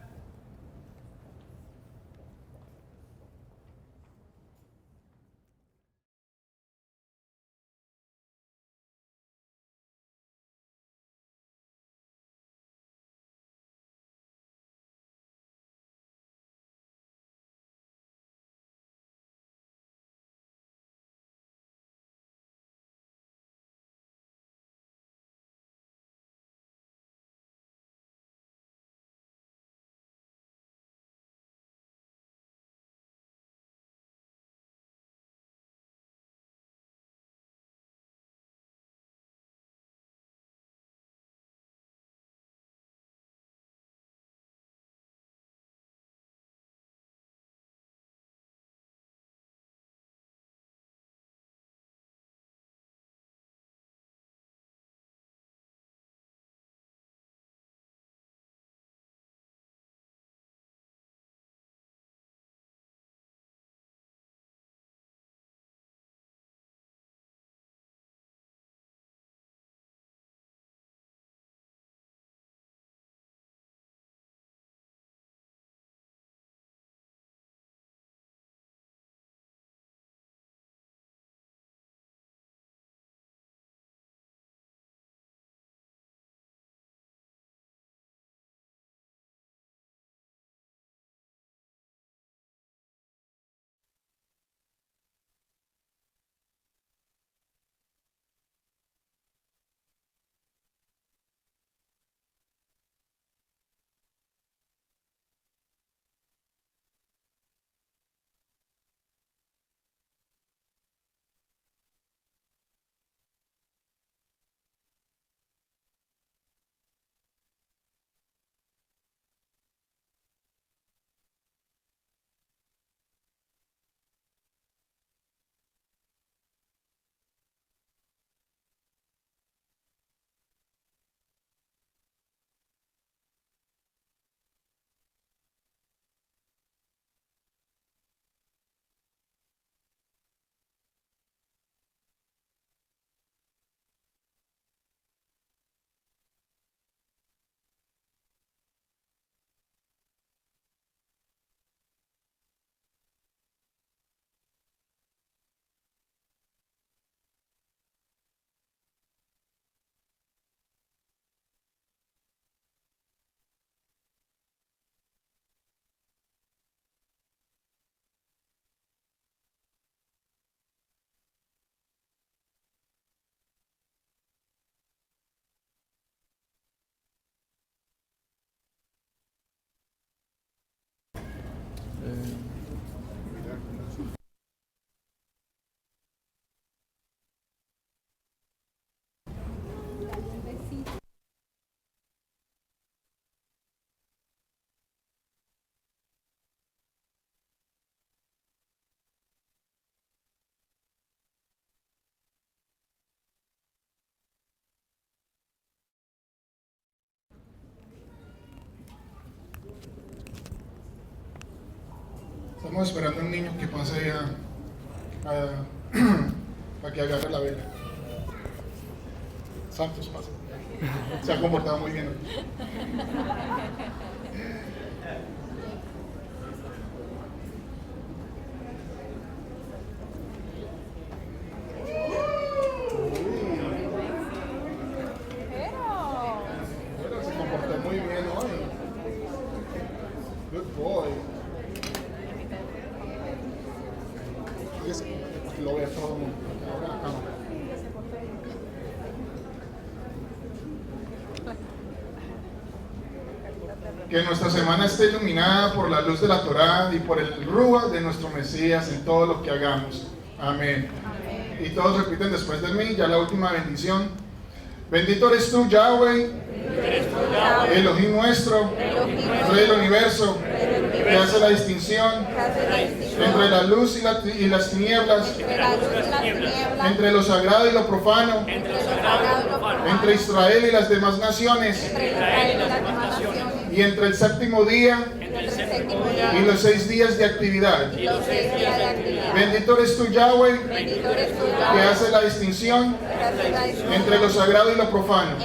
Speaker 3: Estamos esperando a un niño que pase para que agarre la vela. Santos, pasa. Se ha comportado muy bien. Se comportó muy bien hoy. Good boy. Fíjese, para que lo vea todo el mundo. Ahora la cámara. Que nuestra semana esté iluminada por la luz de la Torá y por el Rúa de nuestro Mesías en todo lo que hagamos. Amén. Y todos repiten después de mí, ya la última bendición. Bendito eres tú, Yahweh, Elohim nuestro, Rey del universo, que hace la distinción entre la luz y las tinieblas, entre lo sagrado y lo profano, entre Israel y las demás naciones, y entre el séptimo día y los 6 días de actividad. Bendito eres tú, Yahweh, que hace la distinción entre lo sagrado y lo profano.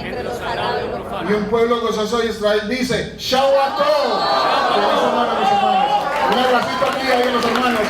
Speaker 3: Y un pueblo gozoso de Israel dice, Shabbat. Un abracito aquí a los hermanos.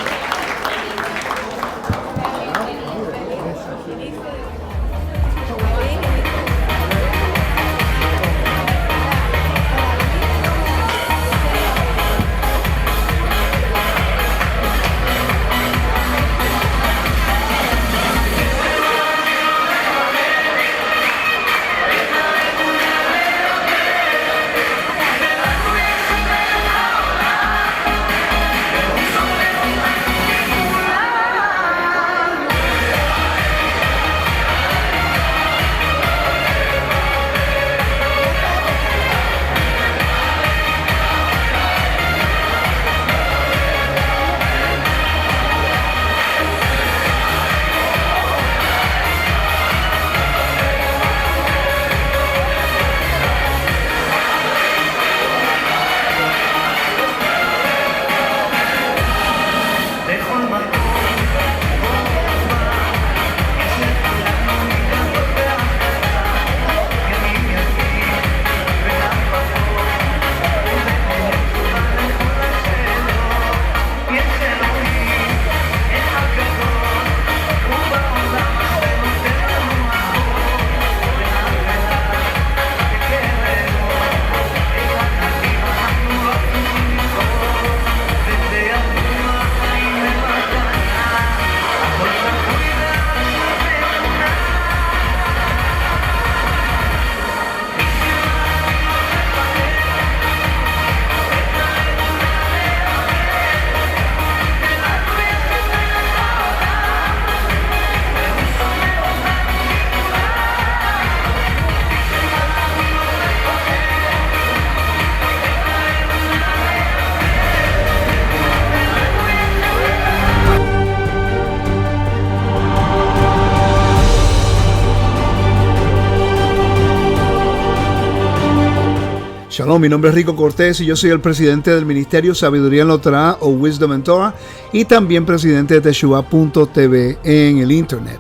Speaker 4: Shalom, mi nombre es Rico Cortés y yo soy el presidente del Ministerio Sabiduría en la Torah o Wisdom in Torah y también presidente de Teshuvah.tv en el internet.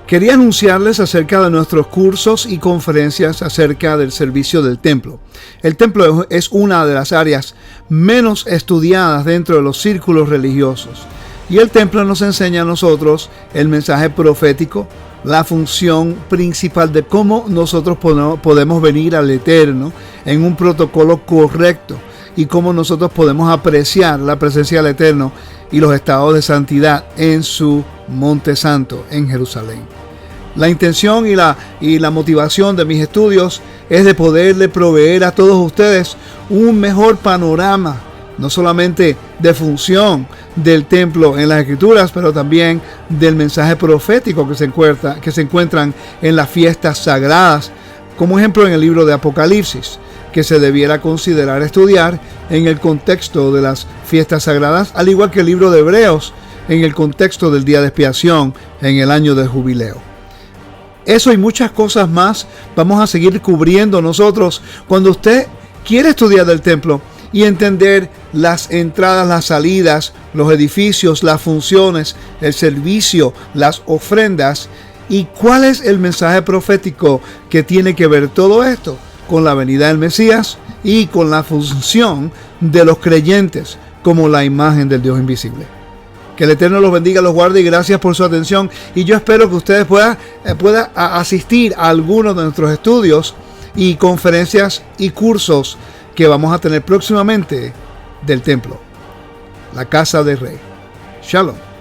Speaker 4: Quería anunciarles acerca de nuestros cursos y conferencias acerca del servicio del templo. El templo es una de las áreas menos estudiadas dentro de los círculos religiosos. Y el templo nos enseña a nosotros el mensaje profético, la función principal de cómo nosotros podemos venir al Eterno en un protocolo correcto y cómo nosotros podemos apreciar la presencia del Eterno y los estados de santidad en su Monte Santo en Jerusalén. La intención y la motivación de mis estudios es de poderle proveer a todos ustedes un mejor panorama, no solamente de función del templo en las Escrituras, pero también del mensaje profético que se encuentran en las fiestas sagradas, como ejemplo en el libro de Apocalipsis, que se debiera considerar estudiar en el contexto de las fiestas sagradas, al igual que el libro de Hebreos en el contexto del día de expiación en el año del jubileo. Eso y muchas cosas más vamos a seguir cubriendo nosotros cuando usted quiere estudiar del templo y entender las entradas, las salidas, los edificios, las funciones, el servicio, las ofrendas y cuál es el mensaje profético que tiene que ver todo esto con la venida del Mesías y con la función de los creyentes como la imagen del Dios invisible. Que el Eterno los bendiga, los guarde y gracias por su atención. Y yo espero que ustedes puedan asistir a algunos de nuestros estudios y conferencias y cursos que vamos a tener próximamente del templo, la casa del Rey. Shalom.